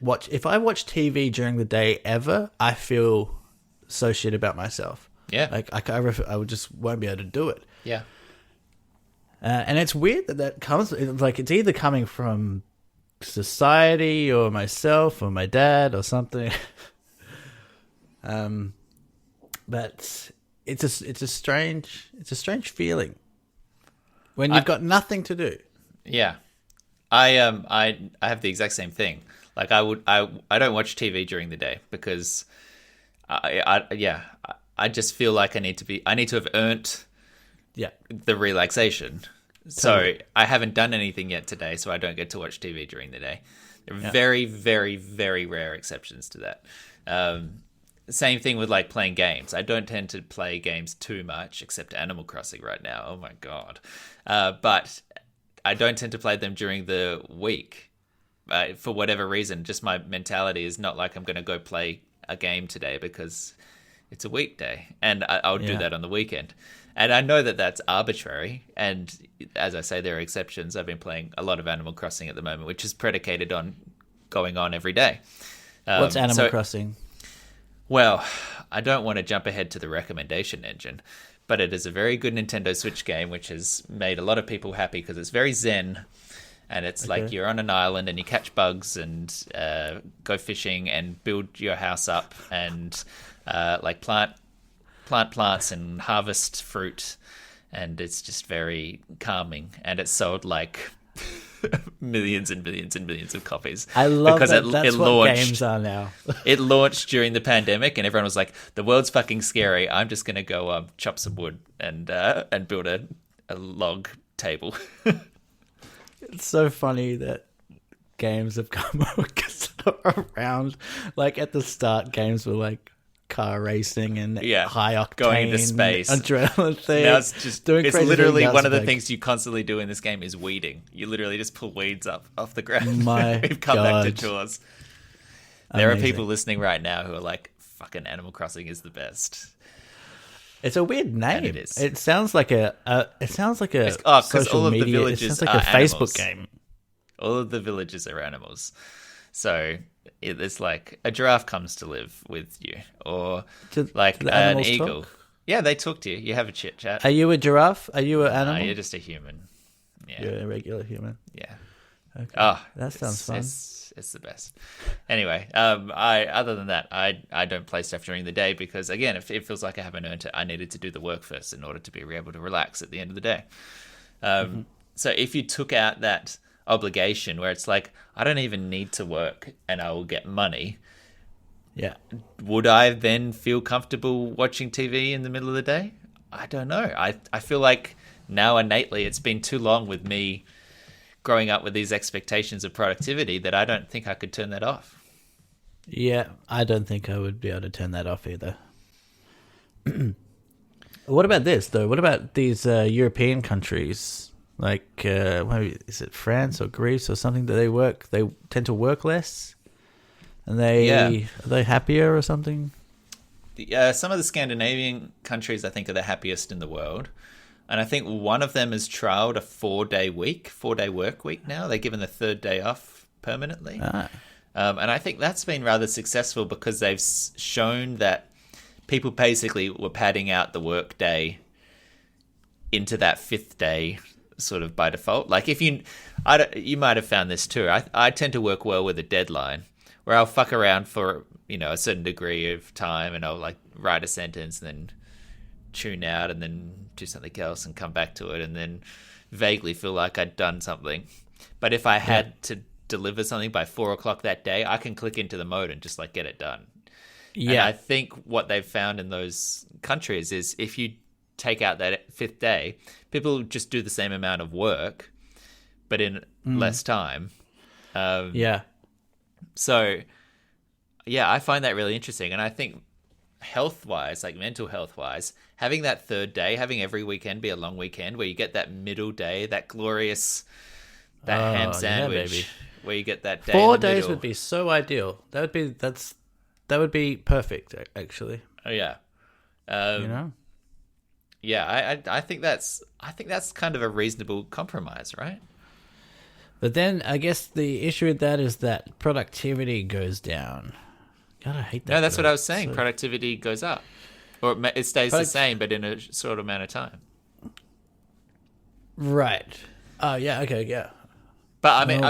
Speaker 2: watch TV during the day ever, I feel so shit about myself.
Speaker 1: Yeah,
Speaker 2: like I would just won't be able to do it.
Speaker 1: Yeah.
Speaker 2: And it's weird that comes, like, it's either coming from society or myself or my dad or something. But it's a strange feeling when you've got nothing to do.
Speaker 1: Yeah. I have the exact same thing. Like I don't watch TV during the day because I just feel like I need to have earned the relaxation. Totally. So I haven't done anything yet today, so I don't get to watch TV during the day. There are very, very, very rare exceptions to that. same thing with like playing games. I don't tend to play games too much, except Animal Crossing right now. Oh my God. But I don't tend to play them during the week. For whatever reason, just my mentality is not like I'm going to go play a game today because it's a weekday, and I'll do that on the weekend. And I know that that's arbitrary, and as I say, there are exceptions. I've been playing a lot of Animal Crossing at the moment, which is predicated on going on every day.
Speaker 2: What's Animal Crossing?
Speaker 1: Well, I don't want to jump ahead to the recommendation engine, but it is a very good Nintendo Switch game, which has made a lot of people happy because it's very zen, and it's like you're on an island and you catch bugs and go fishing and build your house up and like plant plants and harvest fruit, and it's just very calming, and it's sold like millions and millions and millions of copies.
Speaker 2: I love
Speaker 1: because
Speaker 2: that. That's
Speaker 1: it
Speaker 2: what
Speaker 1: launched,
Speaker 2: games are now.
Speaker 1: It launched during the pandemic, and everyone was like, "The world's fucking scary. I'm just gonna go chop some wood and build a log table."
Speaker 2: It's so funny that games have come around. Like at the start, games were like car racing and high octane,
Speaker 1: going into space,
Speaker 2: adrenaline thing.
Speaker 1: Now it's just
Speaker 2: doing
Speaker 1: it's
Speaker 2: crazy
Speaker 1: literally
Speaker 2: things.
Speaker 1: one of the things you constantly do in this game is weeding. You literally just pull weeds up off the ground.
Speaker 2: My
Speaker 1: We've come
Speaker 2: God.
Speaker 1: back to chores. There
Speaker 2: Amazing.
Speaker 1: are people listening right now who are like, "Fucking Animal Crossing is the best."
Speaker 2: It's a weird name.
Speaker 1: And it is.
Speaker 2: It sounds like a. It sounds like a
Speaker 1: 'cause
Speaker 2: social
Speaker 1: all of the
Speaker 2: media. It
Speaker 1: villages
Speaker 2: sounds like
Speaker 1: are
Speaker 2: a
Speaker 1: animals.
Speaker 2: Facebook game.
Speaker 1: All of the villages are animals, so it's like a giraffe comes to live with you, or like
Speaker 2: do the
Speaker 1: an
Speaker 2: animals
Speaker 1: eagle.
Speaker 2: talk?
Speaker 1: Yeah, they talk to you. You have a chit chat.
Speaker 2: Are you a giraffe? Are you an animal?
Speaker 1: You're just a human. Yeah,
Speaker 2: You're a regular human.
Speaker 1: yeah.
Speaker 2: Okay.
Speaker 1: Oh,
Speaker 2: That sounds fun.
Speaker 1: It's the best. Anyway, other than that, I don't play stuff during the day because again, it feels like I haven't earned it. I needed to do the work first in order to be able to relax at the end of the day. So if you took out that obligation where it's like I don't even need to work and I will get money,
Speaker 2: Yeah.
Speaker 1: would I then feel comfortable watching TV in the middle of the day? I don't know. I feel like now innately it's been too long with me growing up with these expectations of productivity that I don't think I could turn that off.
Speaker 2: Yeah, I don't think I would be able to turn that off either. What about this though? What about these European countries? Like, maybe is it France or Greece or something that they tend to work less, and are they happier or something?
Speaker 1: Some of the Scandinavian countries I think are the happiest in the world. And I think one of them has trialed a 4-day work week now. They're given the third day off permanently. And I think that's been rather successful because they've shown that people basically were padding out the work day into that fifth day sort of by default. Like you might have found this too. I tend to work well with a deadline where I'll fuck around for, a certain degree of time and I'll like write a sentence and then tune out and then do something else and come back to it and then vaguely feel like I'd done something. But if I had to deliver something by 4:00 that day, I can click into the mode and just like get it done. Yeah. And I think what they've found in those countries is if you take out that fifth day, people just do the same amount of work, but in less time. So, yeah, I find that really interesting. And I think health-wise, like mental health-wise, having that third day, having every weekend be a long weekend where you get that middle day, that glorious, ham sandwich, where you get that day.
Speaker 2: 4 days would be so ideal. That would be perfect, actually.
Speaker 1: Oh yeah, Yeah, I think that's kind of a reasonable compromise, right?
Speaker 2: But then I guess the issue with that is that productivity goes down. God, I hate that.
Speaker 1: No, that's what I was saying. Productivity goes up. Or it stays the same, but in a short amount of time.
Speaker 2: Right. Oh, yeah, okay, yeah.
Speaker 1: But I mean,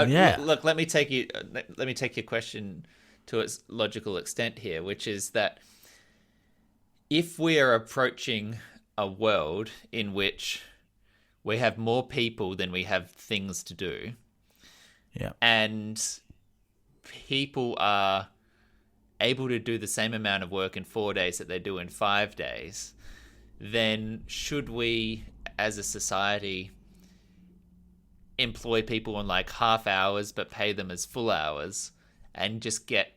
Speaker 1: look, let me take your question to its logical extent here, which is that if we are approaching a world in which we have more people than we have things to do, and people are able to do the same amount of work in 4 days that they do in 5 days, then should we, as a society, employ people on like half hours but pay them as full hours and just get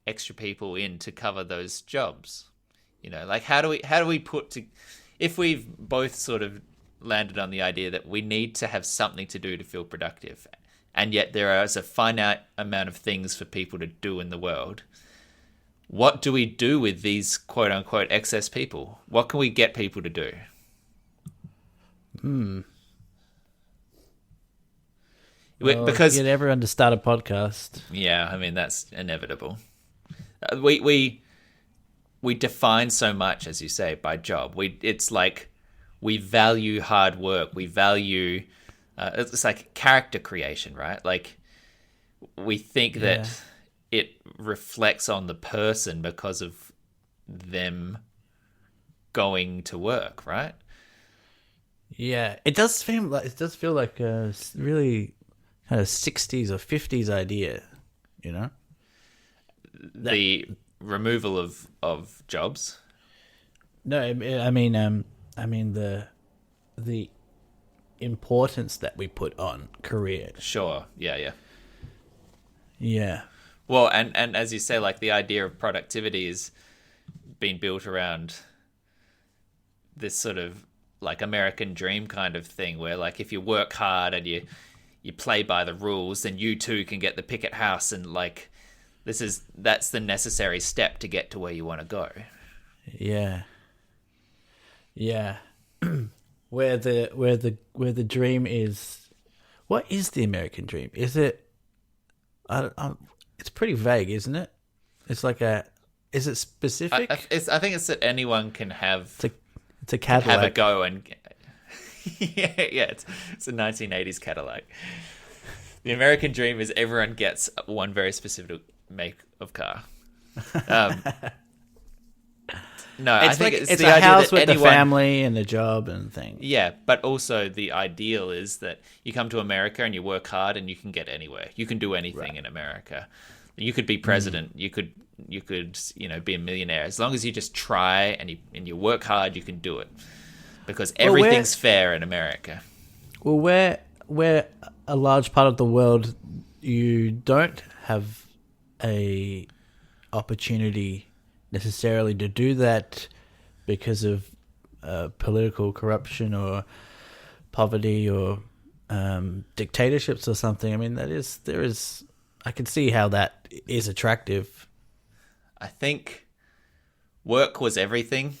Speaker 1: extra people in to cover those jobs? You know, like how do we if we've both sort of landed on the idea that we need to have something to do to feel productive, and yet there is a finite amount of things for people to do in the world, what do we do with these quote unquote excess people? What can we get people to do?
Speaker 2: Well,
Speaker 1: Because
Speaker 2: get everyone to start a podcast.
Speaker 1: yeah, I mean that's inevitable. We define so much, as you say, by job. It's like we value hard work. We value it's like character creation, right? Like we think that it reflects on the person because of them going to work, right?
Speaker 2: Yeah, it does feel like a really kind of 60s or 50s idea, you know?
Speaker 1: The removal of jobs.
Speaker 2: No, I mean the importance that we put on career.
Speaker 1: Sure. Yeah.
Speaker 2: Yeah.
Speaker 1: Well, and as you say, like the idea of productivity has been built around this sort of like American dream kind of thing where like if you work hard and you play by the rules, then you too can get the picket house, and like that's the necessary step to get to where you want to go.
Speaker 2: Yeah. where the dream is, what is the American dream? Is it? It's pretty vague, isn't it? It's like is it specific?
Speaker 1: I think it's that anyone can have.
Speaker 2: It's a Cadillac.
Speaker 1: Have a go and yeah. It's a 1980s Cadillac. The American dream is everyone gets one very specific make of car. No, I think it's
Speaker 2: it's
Speaker 1: the
Speaker 2: a
Speaker 1: idea
Speaker 2: house
Speaker 1: that
Speaker 2: with
Speaker 1: anyone,
Speaker 2: the family and the job and things.
Speaker 1: Yeah, but also the ideal is that you come to America and you work hard and you can get anywhere. You can do anything in America. You could be president. You could be a millionaire. As long as you just try and you work hard, you can do it. Because everything's fair in America.
Speaker 2: Well, where a large part of the world you don't have a opportunity necessarily to do that because of political corruption or poverty or dictatorships or something. I mean, I can see how that is attractive.
Speaker 1: I think work was everything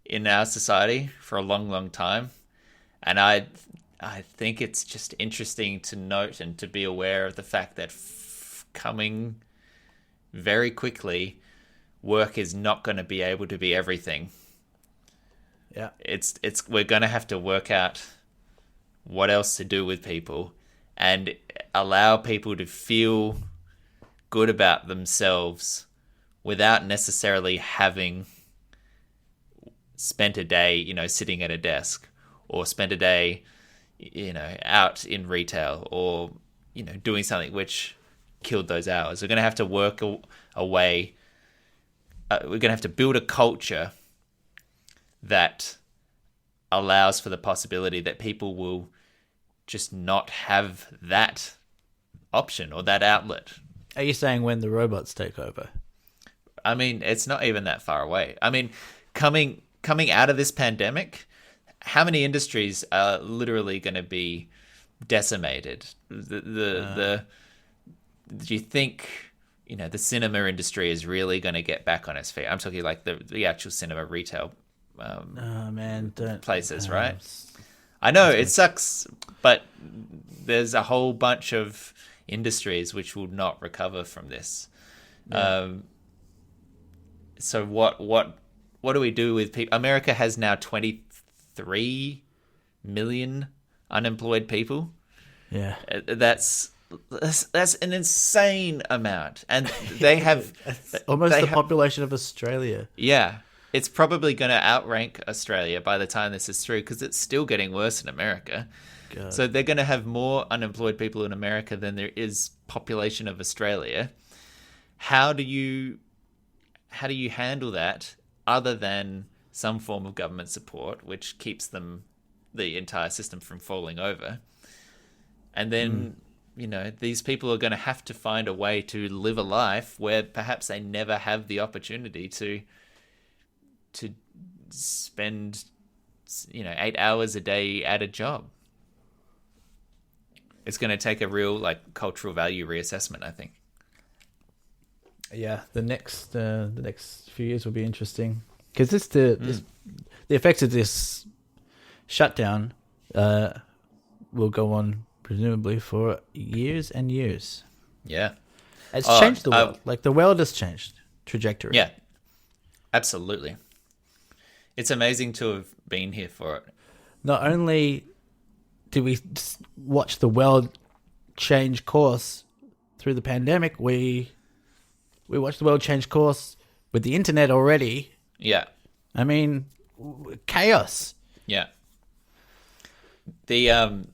Speaker 1: in our society for a long, long time. And I think it's just interesting to note and to be aware of the fact that coming very quickly, work is not going to be able to be everything.
Speaker 2: Yeah.
Speaker 1: We're going to have to work out what else to do with people and allow people to feel good about themselves without necessarily having spent a day, sitting at a desk, or spent a day, out in retail, or, doing something which killed those hours. We're going to have to work a way. We're going to have to build a culture that allows for the possibility that people will just not have that option or that outlet.
Speaker 2: Are you saying when the robots take over?
Speaker 1: I mean, it's not even that far away. I mean, coming out of this pandemic, how many industries are literally going to be decimated? Do you think the cinema industry is really going to get back on its feet? I'm talking like the actual cinema retail places, right? I know it sucks, but there's a whole bunch of industries which will not recover from this. Yeah. So what do we do with people? America has now 23 million unemployed people.
Speaker 2: Yeah,
Speaker 1: that's an insane amount, and they have
Speaker 2: almost the population of Australia.
Speaker 1: Yeah, it's probably going to outrank Australia by the time this is through, because it's still getting worse in America.
Speaker 2: God.
Speaker 1: So they're going to have more unemployed people in America than there is population of Australia. How do you handle that other than some form of government support, which keeps the entire system from falling over? And then these people are going to have to find a way to live a life where perhaps they never have the opportunity to spend 8 hours a day at a job. It's going to take a real cultural value reassessment, I think.
Speaker 2: Yeah, the next few years will be interesting because the effects of this shutdown will go on presumably for years and years.
Speaker 1: Yeah,
Speaker 2: it's changed the world. The world has changed trajectory.
Speaker 1: Yeah, absolutely. It's amazing to have been here for it.
Speaker 2: Not only did we watch the world change course through the pandemic, we watched the world change course with the internet already.
Speaker 1: Yeah.
Speaker 2: I mean, chaos.
Speaker 1: Yeah. The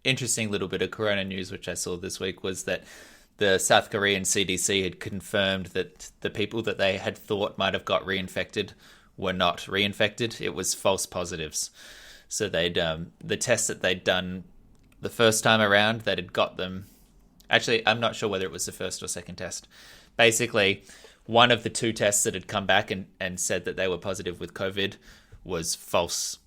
Speaker 1: interesting little bit of corona news which I saw this week was that the South Korean CDC had confirmed that the people that they had thought might have got reinfected were not reinfected. It was false positives. So they'd the tests that they'd done the first time around that had got them. Actually, I'm not sure whether it was the first or second test. Basically, one of the two tests that had come back and said that they were positive with COVID was false,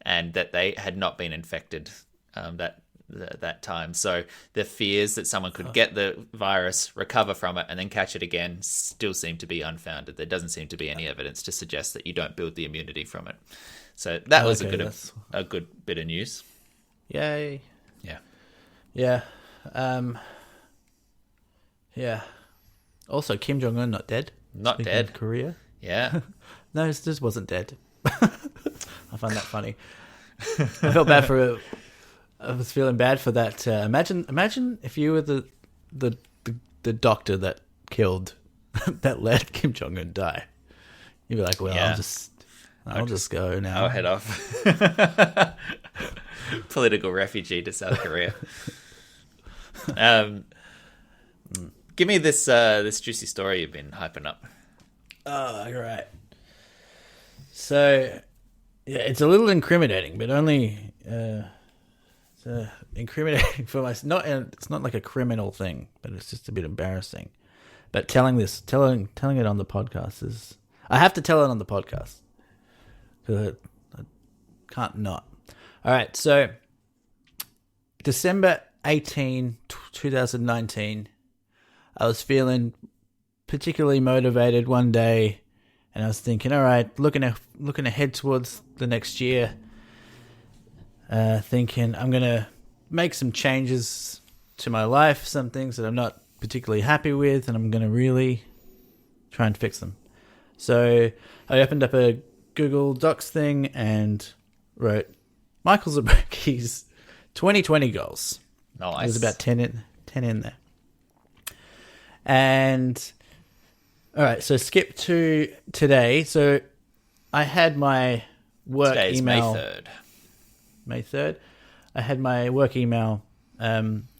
Speaker 1: and that they had not been infected that time. So the fears that someone could get the virus, recover from it, and then catch it again still seem to be unfounded. There doesn't seem to be any evidence to suggest that you don't build the immunity from it. So that was a good bit of news.
Speaker 2: Yay.
Speaker 1: Yeah.
Speaker 2: Yeah. Yeah. Also, Kim Jong-un not dead.
Speaker 1: Not
Speaker 2: Speaking
Speaker 1: dead.
Speaker 2: of Korea.
Speaker 1: Yeah.
Speaker 2: No, this wasn't dead. I find that funny. I felt bad for. I was feeling bad for that. Imagine if you were the doctor that killed, that let Kim Jong Un die. You'd be like, well,
Speaker 1: Yeah.
Speaker 2: I'll just go now.
Speaker 1: I'll head off. Political refugee to South Korea. Give me this juicy story you've been hyping up.
Speaker 2: Oh, right. So, yeah, it's a little incriminating, but only it's incriminating for myself. It's not like a criminal thing, but it's just a bit embarrassing. But telling it on the podcast is, I have to tell it on the podcast because I can't not. All right, so December 18, 2019, I was feeling particularly motivated one day, and I was thinking, all right, looking ahead towards the next year, thinking I'm going to make some changes to my life, some things that I'm not particularly happy with, and I'm going to really try and fix them. So I opened up a Google Docs thing and wrote Michael Zabrocki's 2020 goals.
Speaker 1: Nice.
Speaker 2: There's about 10 in there. And all right, so skip to today. So I had my work
Speaker 1: Today's
Speaker 2: email.
Speaker 1: May 3rd.
Speaker 2: May 3rd. I had my work email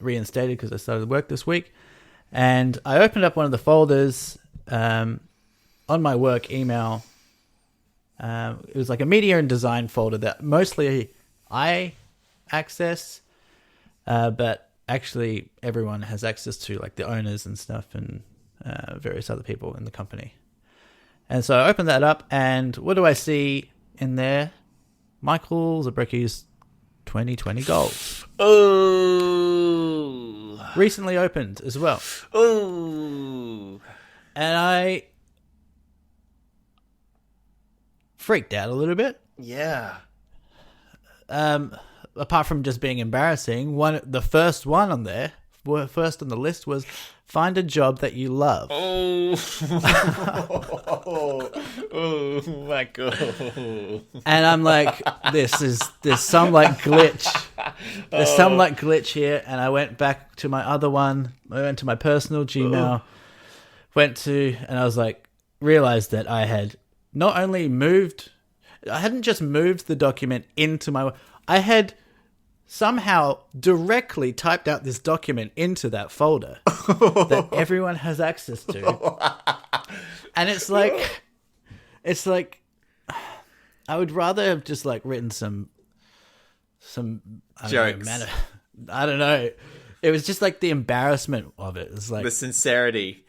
Speaker 2: reinstated because I started work this week. And I opened up one of the folders on my work email. It was like a media and design folder that mostly I access, but actually everyone has access to, like the owners and stuff and various other people in the company. And so I opened that up, and what do I see in there? Michael Zabrocki's 2020 goals.
Speaker 1: Oh.
Speaker 2: Recently opened as well.
Speaker 1: Oh.
Speaker 2: And I freaked out a little bit.
Speaker 1: Yeah.
Speaker 2: Apart from just being embarrassing, the first one on there, first on the list was find a job that you love.
Speaker 1: Oh. Oh my god.
Speaker 2: And I'm like, there's some like glitch. There's some like glitch here. And I went back to my other one. I went to my personal Gmail. And I was like, realized that I had not only I hadn't just moved the document into I had somehow directly typed out this document into that folder that everyone has access to. And it's like, I would rather have just like written some
Speaker 1: jokes.
Speaker 2: I don't know. It was just like the embarrassment of it. It's like
Speaker 1: The sincerity.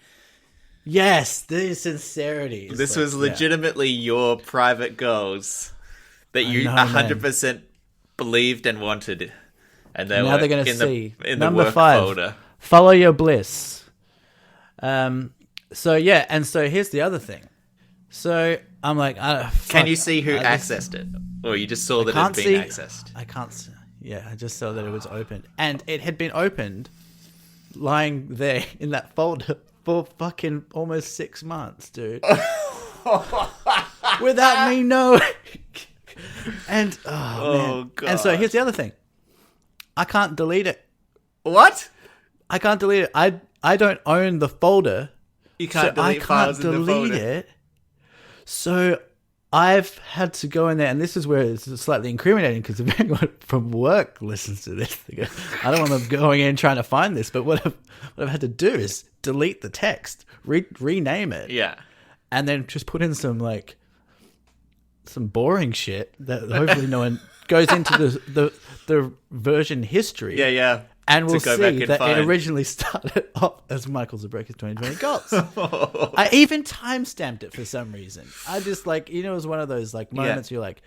Speaker 2: yes, the sincerity. It's
Speaker 1: This
Speaker 2: like,
Speaker 1: was legitimately your private goals that you
Speaker 2: know,
Speaker 1: 100% believed and wanted. And they
Speaker 2: Now
Speaker 1: were
Speaker 2: they're going to
Speaker 1: in
Speaker 2: see.
Speaker 1: the, in the
Speaker 2: Number
Speaker 1: work
Speaker 2: 5,
Speaker 1: folder.
Speaker 2: follow your bliss. So yeah, and so here's the other thing. So I'm like,
Speaker 1: Can you see who accessed it? Or you just saw that it had been accessed?
Speaker 2: I can't see. Yeah, I just saw that it was opened. And it had been opened, lying there in that folder for fucking almost 6 months, dude. Without me knowing. And, man.
Speaker 1: God.
Speaker 2: And so here's the other thing. I can't delete it.
Speaker 1: What?
Speaker 2: I can't delete it. I don't own the folder.
Speaker 1: You can't
Speaker 2: So
Speaker 1: delete files in the folder.
Speaker 2: it. So I've had to go in there, and this is where it's slightly incriminating because if anyone from work listens to this, they go, I don't want them going in trying to find this. But what I've had to do is delete the text, rename it,
Speaker 1: Yeah.
Speaker 2: and then just put in some boring shit that hopefully no one goes into the version history.
Speaker 1: Yeah, yeah.
Speaker 2: And we'll
Speaker 1: go back
Speaker 2: see
Speaker 1: and
Speaker 2: that
Speaker 1: find.
Speaker 2: it originally started off as Michael Zabreca's 2020 goals. I even timestamped it for some reason. I just it was one of those moments you're like,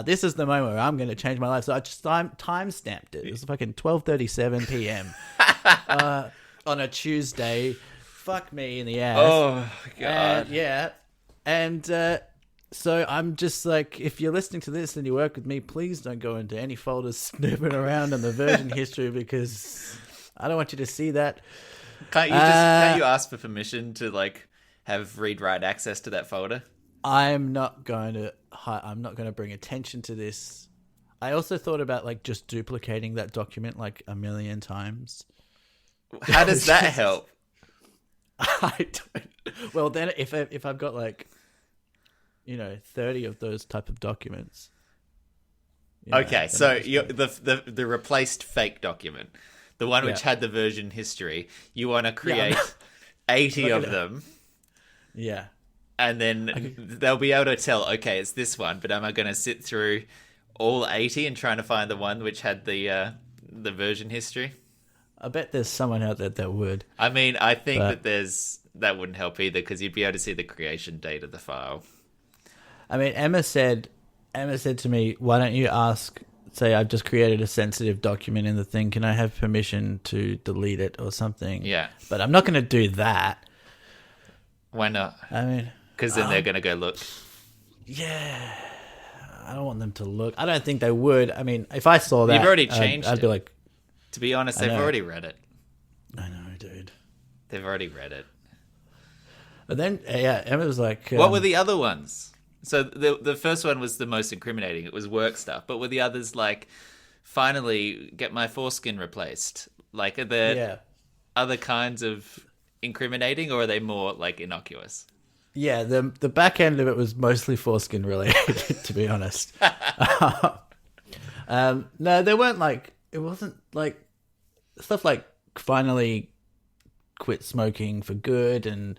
Speaker 2: this is the moment where I'm going to change my life. So I just timestamped it. It was fucking 12:37 p.m. On a Tuesday. Fuck me in the ass.
Speaker 1: Oh, God.
Speaker 2: And so I'm just like, if you're listening to this and you work with me, please don't go into any folders snooping around in the version history because I don't want you to see that.
Speaker 1: Can't you ask for permission to have read-write access to that folder?
Speaker 2: I'm not going to bring attention to this. I also thought about just duplicating that document a million times.
Speaker 1: How does that help?
Speaker 2: I don't. Well, then if I've got 30 of those type of documents.
Speaker 1: Okay, so the replaced fake document, the one which had the version history, you want to create 80 of them.
Speaker 2: Yeah.
Speaker 1: And then they'll be able to tell, okay, it's this one, but am I going to sit through all 80 and trying to find the one which had the version history?
Speaker 2: I bet there's someone out there that would.
Speaker 1: I mean, I think that wouldn't help either because you'd be able to see the creation date of the file.
Speaker 2: I mean, Emma said to me, why don't you say I've just created a sensitive document in the thing. Can I have permission to delete it or something?
Speaker 1: Yeah.
Speaker 2: But I'm not going to do that.
Speaker 1: Why not?
Speaker 2: I mean...
Speaker 1: Because then they're going to go look.
Speaker 2: Yeah. I don't want them to look. I don't think they would. I mean, if I saw that...
Speaker 1: You've already changed
Speaker 2: I'd be like...
Speaker 1: To be honest, they've already read it.
Speaker 2: I know, dude.
Speaker 1: They've already read it.
Speaker 2: But then, Emma was like...
Speaker 1: What were the other ones? So the first one was the most incriminating. It was work stuff. But were the others finally get my foreskin replaced? Are there other kinds of incriminating, or are they more innocuous?
Speaker 2: Yeah, the back end of it was mostly foreskin related, to be honest. No, they weren't it wasn't stuff finally quit smoking for good and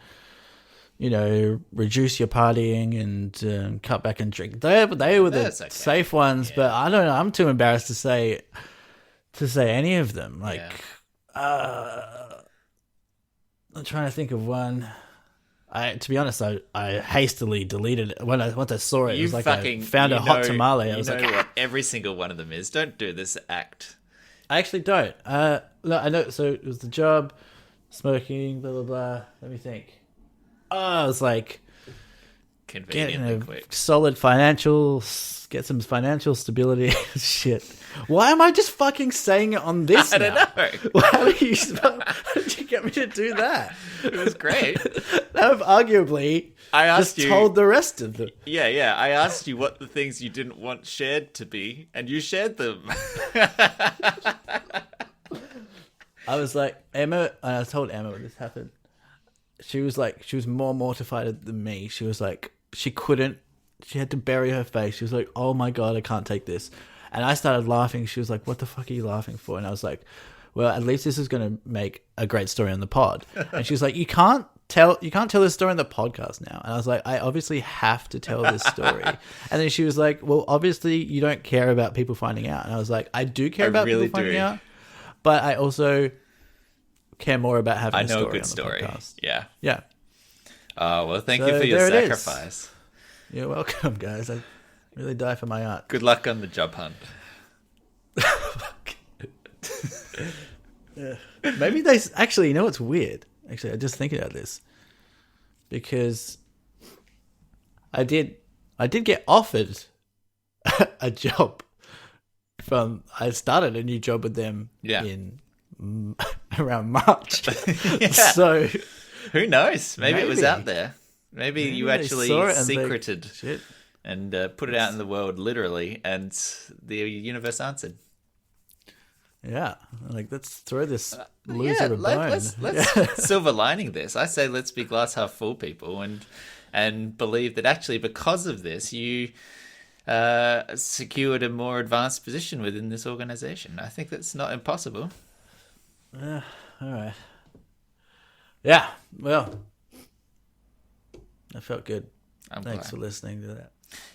Speaker 2: reduce your partying and cut back and drink. They were the safe ones, but I don't know. I'm too embarrassed to say any of them. I'm trying to think of one. To be honest, I hastily deleted it once I saw it. It was I found a hot tamale. I was
Speaker 1: what every single one of them is. Don't do this act.
Speaker 2: I actually don't. No, I know. So it was the job, smoking, blah blah blah. Let me think. Oh, it was
Speaker 1: Conveniently quick.
Speaker 2: Solid financials, get some financial stability. Shit. Why am I just fucking saying it on this?
Speaker 1: I don't know.
Speaker 2: How did you get me to do that?
Speaker 1: It was great.
Speaker 2: I've arguably
Speaker 1: asked
Speaker 2: just told the rest of them.
Speaker 1: Yeah. I asked you what the things you didn't want shared to be, and you shared them.
Speaker 2: I was like, Emma, and I told Emma when this happened. She was more mortified than me. She was she had to bury her face. She was like, oh my God, I can't take this. And I started laughing. She was like, what the fuck are you laughing for? And I was like, well, at least this is going to make a great story on the pod. And she was like, you can't tell this story on the podcast now. And I was like, I obviously have to tell this story. And then she was like, well, obviously you don't care about people finding out. And I was like, I do care about people finding out. But I also care more about having
Speaker 1: I
Speaker 2: a
Speaker 1: know
Speaker 2: story
Speaker 1: a good
Speaker 2: on the
Speaker 1: story.
Speaker 2: podcast.
Speaker 1: Yeah.
Speaker 2: Yeah.
Speaker 1: Oh, well, thank
Speaker 2: So
Speaker 1: you for your
Speaker 2: there it is.
Speaker 1: sacrifice.
Speaker 2: You're welcome, guys. I really die for my art.
Speaker 1: Good luck on the job hunt.
Speaker 2: Maybe they actually, you know what's weird? Actually, I just thinking about this because I did get offered a job I started a new job with them in around March.
Speaker 1: Yeah.
Speaker 2: So
Speaker 1: who knows? Maybe it was
Speaker 2: maybe.
Speaker 1: out there. Maybe you actually
Speaker 2: saw it and
Speaker 1: secreted
Speaker 2: shit.
Speaker 1: and put it out in the world literally, and the universe answered.
Speaker 2: Yeah, like let's throw this loser a bone.
Speaker 1: Let's silver lining this. I say let's be glass half full people and believe that actually because of this you secured a more advanced position within this organization. I think that's not impossible.
Speaker 2: All right. Yeah. Well, I felt good. Thanks for listening to that.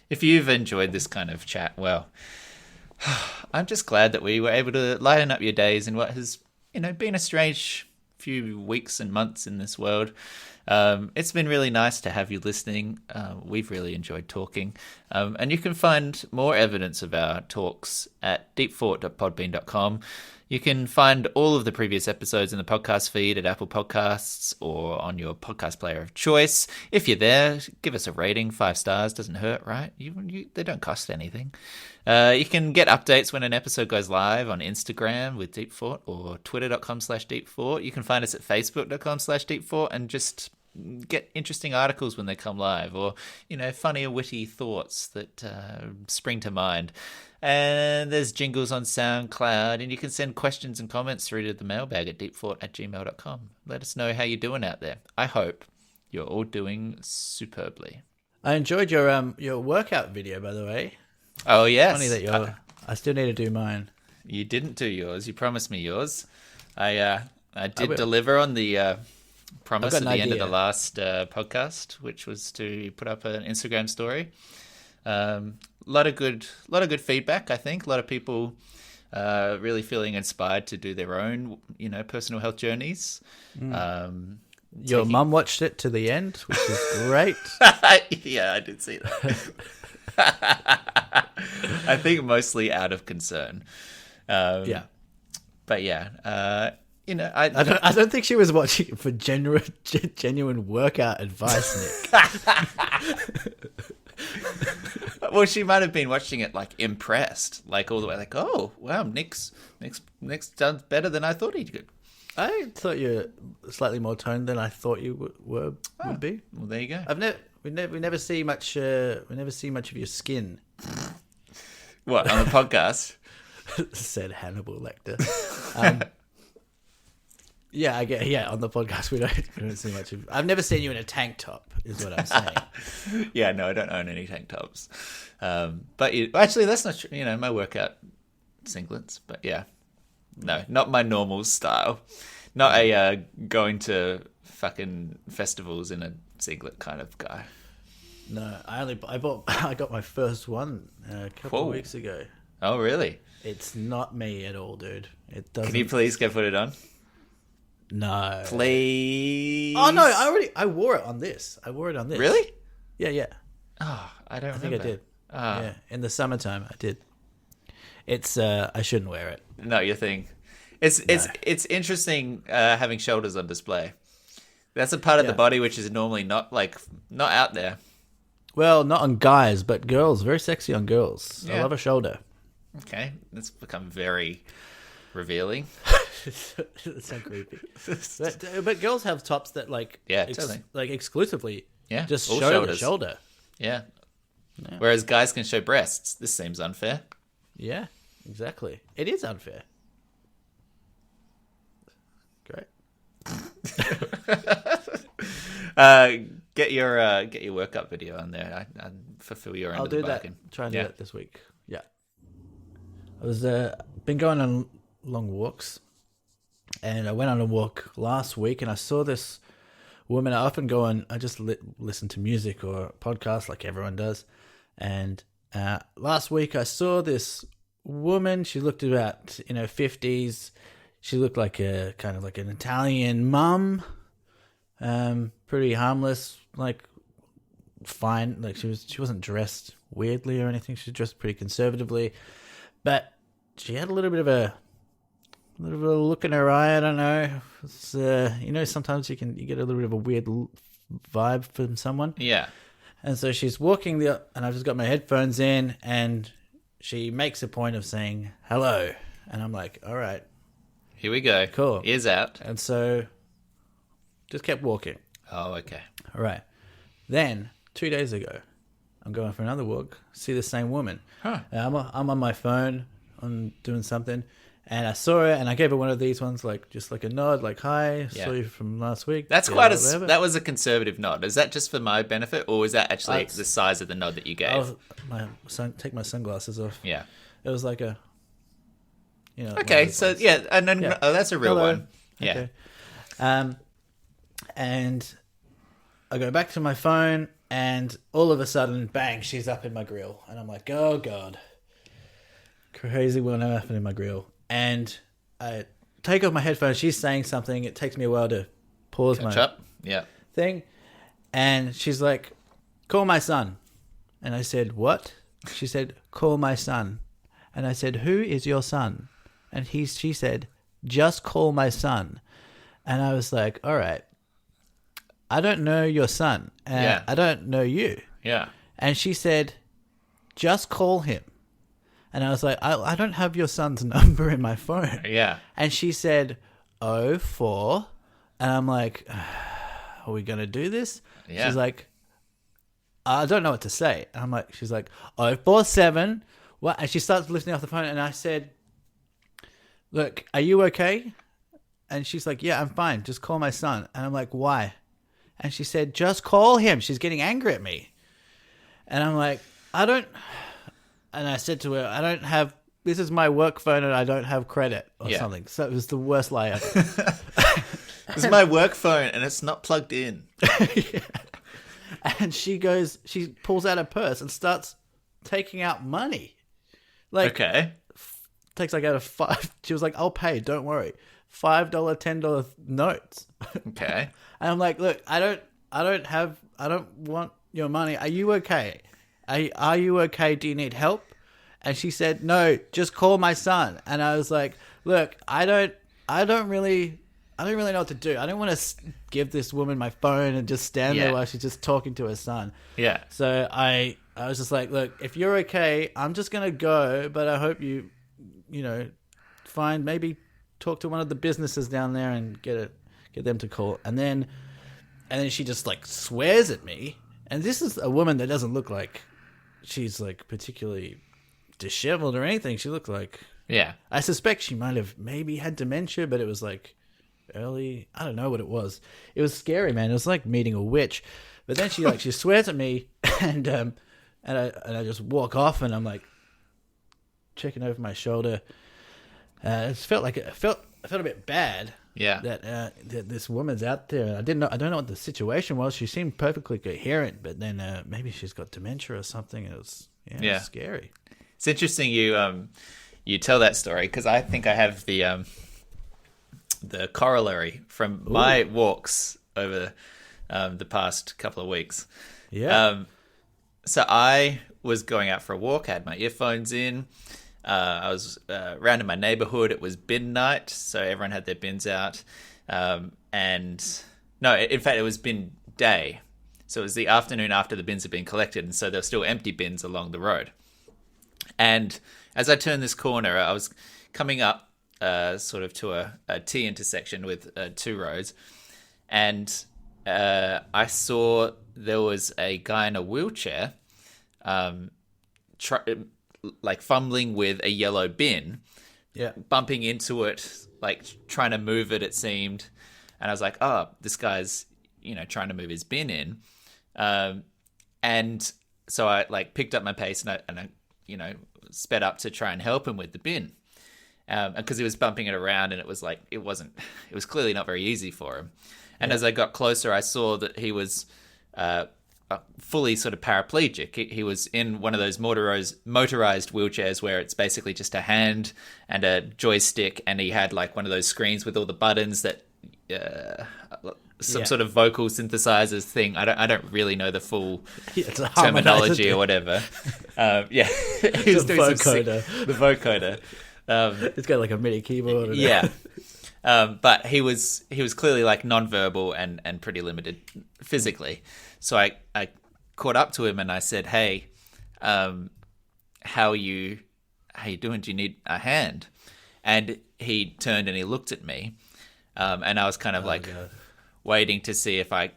Speaker 1: If you've enjoyed this kind of chat, well, I'm just glad that we were able to lighten up your days in what has, been a strange few weeks and months in this world. It's been really nice to have you listening. We've really enjoyed talking. And you can find more evidence of our talks at deepfort.podbean.com. You can find all of the previous episodes in the podcast feed at Apple Podcasts or on your podcast player of choice. If you're there, give us a rating. 5 stars doesn't hurt, right? They don't cost anything. You can get updates when an episode goes live on Instagram with Deepfort or twitter.com/deepfort. You can find us at facebook.com/deepfort and just get interesting articles when they come live, or funny or witty thoughts that spring to mind. And there's jingles on SoundCloud, and you can send questions and comments through to the mailbag at deepfort@gmail.com. Let us know how you're doing out there. I hope you're all doing superbly.
Speaker 2: I enjoyed your workout video, by the way.
Speaker 1: Oh yes,
Speaker 2: Funny that I still need to do mine.
Speaker 1: You didn't do yours. You promised me yours. I did deliver on the promise at the end of the last podcast, which was to put up an Instagram story. A lot of good feedback. I think a lot of people really feeling inspired to do their own, personal health journeys.
Speaker 2: Your mum watched it to the end, which is great.
Speaker 1: Yeah, I did see that. I think mostly out of concern.
Speaker 2: Yeah,
Speaker 1: but yeah,
Speaker 2: I don't think she was watching it for genuine workout advice, Nick.
Speaker 1: Well, she might have been watching it impressed, all the way, oh wow, Nick's done better than I thought he could.
Speaker 2: I thought you were slightly more toned than I thought you would be.
Speaker 1: Well, there you go.
Speaker 2: We never see much. We never see much of your skin.
Speaker 1: What, on the podcast?
Speaker 2: Said Hannibal Lecter. Yeah, on the podcast we don't see much of. I've never seen you in a tank top, is what I'm saying.
Speaker 1: Yeah, no, I don't own any tank tops. But actually, that's not true. My workout singlets. But yeah, no, not my normal style. Not a going to fucking festivals in a singlet kind of guy.
Speaker 2: No, I got my first one a couple of weeks ago.
Speaker 1: Oh, really?
Speaker 2: It's not me at all, dude. It doesn't.
Speaker 1: Can you please go put it on?
Speaker 2: No.
Speaker 1: Please.
Speaker 2: Oh no, I wore it on this.
Speaker 1: Really?
Speaker 2: Yeah.
Speaker 1: Oh, I don't remember.
Speaker 2: I think I did. Yeah, in the summertime I did. It's I shouldn't wear it.
Speaker 1: No, your thing. It's interesting having shoulders on display. That's a part of the body which is normally not out there.
Speaker 2: Well, not on guys, but girls. Very sexy on girls.
Speaker 1: Yeah.
Speaker 2: I love a shoulder.
Speaker 1: Okay, that's become very revealing.
Speaker 2: That's so creepy. But girls have tops that
Speaker 1: totally.
Speaker 2: Exclusively just
Speaker 1: all
Speaker 2: show
Speaker 1: shoulders.
Speaker 2: the shoulder.
Speaker 1: Yeah. Whereas guys can show breasts. This seems unfair.
Speaker 2: Yeah, exactly. It is unfair. Great.
Speaker 1: Get your workout video on there. I fulfill your end
Speaker 2: I'll
Speaker 1: of the
Speaker 2: do
Speaker 1: bargain.
Speaker 2: that. Try and do that this week. Yeah. I was been going on long walks, and I went on a walk last week, and I saw this woman. I often go on. I just listen to music or podcasts like everyone does, and last week I saw this woman. She looked about 50s. She looked like a kind of like an Italian mum, pretty harmless, like fine. Like she wasn't dressed weirdly or anything. She was dressed pretty conservatively, but she had a little bit of a look in her eye. I don't know. It's, sometimes you get a little bit of a weird vibe from someone.
Speaker 1: Yeah.
Speaker 2: And so she's walking and I've just got my headphones in, and she makes a point of saying hello, and I'm like, all right,
Speaker 1: here we go.
Speaker 2: Cool.
Speaker 1: Ears out.
Speaker 2: And so just kept walking.
Speaker 1: Oh, okay.
Speaker 2: All right. Then 2 days ago, I'm going for another walk, see the same woman.
Speaker 1: Huh.
Speaker 2: I'm on my phone, I'm doing something, and I saw her, and I gave her one of these ones, like just like a nod, like, hi, saw you from last week.
Speaker 1: That's that was a conservative nod. Is that just for my benefit, or is that actually the size of the nod that you gave?
Speaker 2: Take my sunglasses off.
Speaker 1: Yeah.
Speaker 2: It was like a,
Speaker 1: okay, so ones. Yeah, and then that's a real
Speaker 2: Hello.
Speaker 1: one. Yeah.
Speaker 2: Okay. And I go back to my phone, and all of a sudden, bang, she's up in my grill. And I'm like, oh, God. Crazy one happened in my grill. And I take off my headphones. She's saying something. It takes me a while to pause
Speaker 1: Catch up. Yeah.
Speaker 2: thing. And she's like, call my son. And I said, what? She said, call my son. And I said, who is your son? And she said, just call my son. And I was like, all right, I don't know your son. I don't know you.
Speaker 1: Yeah.
Speaker 2: And she said, just call him. And I was like, I don't have your son's number in my phone.
Speaker 1: Yeah.
Speaker 2: And she said, 04. And I'm like, are we going to do this?
Speaker 1: Yeah.
Speaker 2: She's like, I don't know what to say. And I'm like, she's like, 047. What? And she starts lifting off the phone. And I said, look, are you okay? And she's like, yeah, I'm fine. Just call my son. And I'm like, why? And she said, just call him. She's getting angry at me. And I'm like, and I said to her, this is my work phone and I don't have credit or something. So it was the worst lie ever.
Speaker 1: It's my work phone and it's not plugged in.
Speaker 2: Yeah. And she pulls out her purse and starts taking out money. Like, okay. Takes like out of five. She was like, I'll pay, don't worry. $5, $10 notes.
Speaker 1: Okay.
Speaker 2: And I'm like, look, I don't want your money. Are you okay? Are you okay? Do you need help? And she said, no, just call my son. And I was like, look, I don't really know what to do. I don't want to give this woman my phone and just stand there while she's just talking to her son. Yeah. So I was just like, look, if you're okay, I'm just going to go, but I hope you maybe talk to one of the businesses down there and get them to call. And then she just like swears at me. And this is a woman that doesn't look like she's like particularly disheveled or anything. She looked like, I suspect she might have maybe had dementia, but it was like early. I don't know what it was. It was scary, man. It was like meeting a witch. But then she swears at me, and I just walk off, and I'm like checking over my shoulder. It felt a bit bad. Yeah. That this woman's out there. I don't know what the situation was. She seemed perfectly coherent, but then maybe she's got dementia or something. It was it was scary.
Speaker 1: It's interesting you tell that story, because I think I have the corollary from my walks over the past couple of weeks. Yeah. So I was going out for a walk. I had my earphones in. I was around in my neighborhood. It was bin night, so everyone had their bins out. In fact, it was bin day. So it was the afternoon after the bins had been collected, and so there were still empty bins along the road. And as I turned this corner, I was coming up sort of to a T intersection with two roads, and I saw there was a guy in a wheelchair fumbling with a yellow bin, bumping into it, like trying to move it seemed. And I was like, oh, this guy's, trying to move his bin in. And so I like picked up my pace and I sped up to try and help him with the bin. Because he was bumping it around, and it was clearly not very easy for him. And as I got closer, I saw that he was fully sort of paraplegic. He was in one of those motorized wheelchairs where it's basically just a hand and a joystick, and he had like one of those screens with all the buttons that some sort of vocal synthesizers thing. I don't really know the full terminology or whatever. He was doing vocoder. The vocoder.
Speaker 2: It's got like a MIDI keyboard.
Speaker 1: But he was clearly like non-verbal and pretty limited physically. So I caught up to him and I said, "Hey, how are you doing? Do you need a hand?" And he turned and he looked at me, and I was kind of waiting to see if I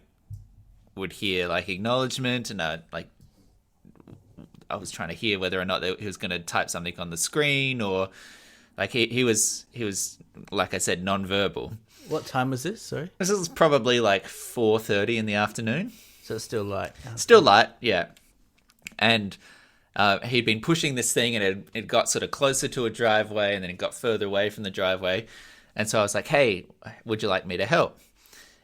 Speaker 1: would hear like acknowledgement, and I was trying to hear whether or not he was going to type something on the screen, or like he was like I said, non-verbal.
Speaker 2: What time was this? Sorry,
Speaker 1: this was probably like 4:30 in the afternoon.
Speaker 2: So it's still light.
Speaker 1: Still light, yeah. And he'd been pushing this thing, and it got sort of closer to a driveway, and then it got further away from the driveway. And so I was like, "Hey, would you like me to help?"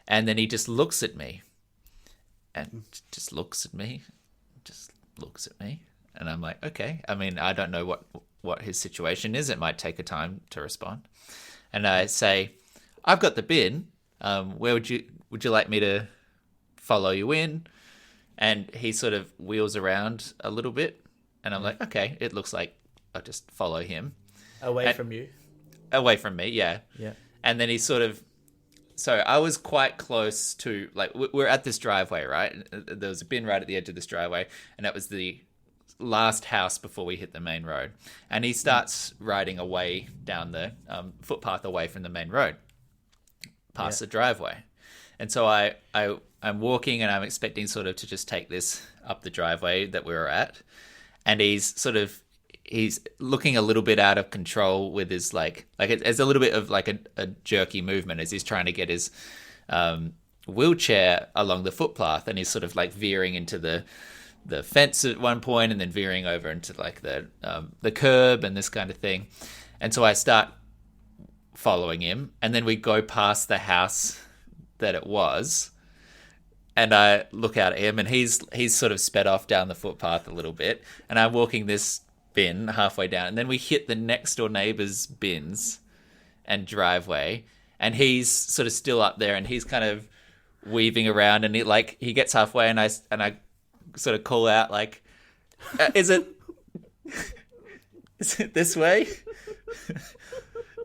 Speaker 1: And then he just looks at me, and just looks at me, and I'm like, "Okay." I mean, I don't know what his situation is. It might take a time to respond. And I say, "I've got the bin. Where would you like me to follow you in?" And he sort of wheels around a little bit, and I'm like, "Okay, it looks like I'll just follow him."
Speaker 2: Away from you?
Speaker 1: Away from me, yeah.
Speaker 2: Yeah.
Speaker 1: And then he sort of... So I was quite close to... Like, we're at this driveway, right? There was a bin right at the edge of this driveway, and that was the last house before we hit the main road. And he starts riding away down the footpath away from the main road, past the driveway. And so I'm walking, and I'm expecting sort of to just take this up the driveway that we were at. And he's looking a little bit out of control with his it's a little bit of like a jerky movement as he's trying to get his wheelchair along the footpath, and he's sort of like veering into the fence at one point, and then veering over into like the curb and this kind of thing. And so I start following him, and then we go past the house that it was, and I look out at him, and he's sort of sped off down the footpath a little bit, and I'm walking this bin halfway down, and then we hit the next door neighbor's bins and driveway, and he's sort of still up there, and he's kind of weaving around, and he gets halfway, and I sort of call out like, is it this way?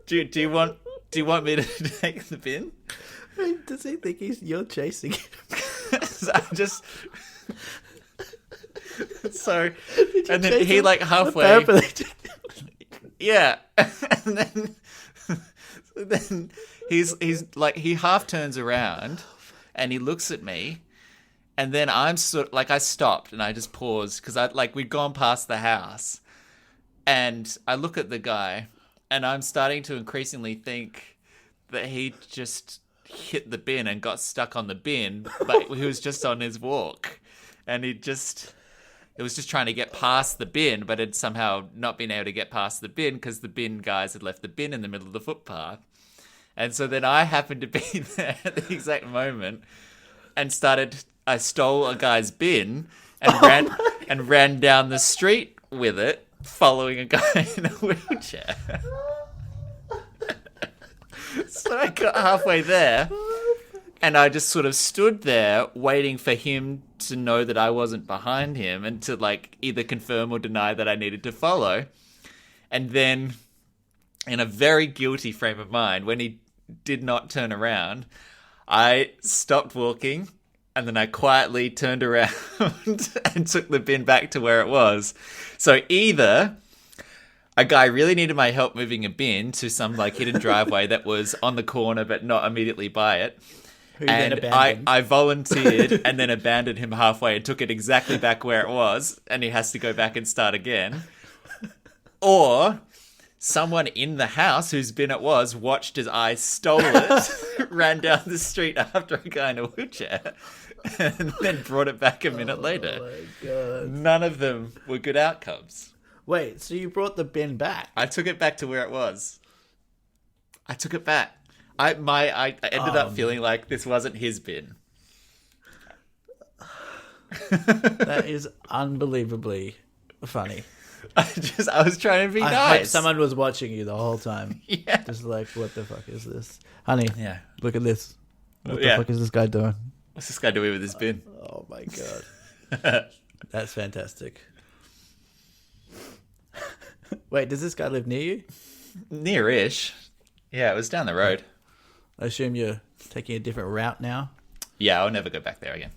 Speaker 1: do you want me to take the bin?
Speaker 2: Does he think you're chasing him?
Speaker 1: So I'm just so, and then he like halfway, yeah, and then he's like, he half turns around and he looks at me, and then I'm sort of like, I stopped and I just paused because we'd gone past the house, and I look at the guy, and I'm starting to increasingly think that he just hit the bin and got stuck on the bin, but he was just on his walk, and it was just trying to get past the bin, but had somehow not been able to get past the bin because the bin guys had left the bin in the middle of the footpath. And so then I happened to be there at the exact moment, and I stole a guy's bin and ran down the street with it, following a guy in a wheelchair. So I got halfway there, and I just sort of stood there waiting for him to know that I wasn't behind him, and to like either confirm or deny that I needed to follow. And then, in a very guilty frame of mind, when he did not turn around, I stopped walking, and then I quietly turned around and took the bin back to where it was. So either a guy really needed my help moving a bin to some like hidden driveway that was on the corner but not immediately by it. And I volunteered and then abandoned him halfway and took it exactly back where it was, and he has to go back and start again. Or someone in the house whose bin it was watched as I stole it, ran down the street after a guy in a wheelchair, and then brought it back a minute later.
Speaker 2: Oh my God.
Speaker 1: None of them were good outcomes.
Speaker 2: Wait, so you brought the bin back?
Speaker 1: I took it back to where it was. I took it back. I ended up feeling like this wasn't his bin.
Speaker 2: That is unbelievably funny.
Speaker 1: I was trying to be
Speaker 2: I
Speaker 1: nice.
Speaker 2: hope someone was watching you the whole time.
Speaker 1: Yeah.
Speaker 2: Just like, what the fuck is this? Honey,
Speaker 1: Yeah.
Speaker 2: look at this. What the
Speaker 1: Yeah.
Speaker 2: fuck is this guy doing?
Speaker 1: What's this guy doing with his bin?
Speaker 2: Oh my god. That's fantastic. Wait, does this guy live near you?
Speaker 1: Near-ish. Yeah, it was down the road.
Speaker 2: I assume you're taking a different route now.
Speaker 1: Yeah, I'll never go back there again.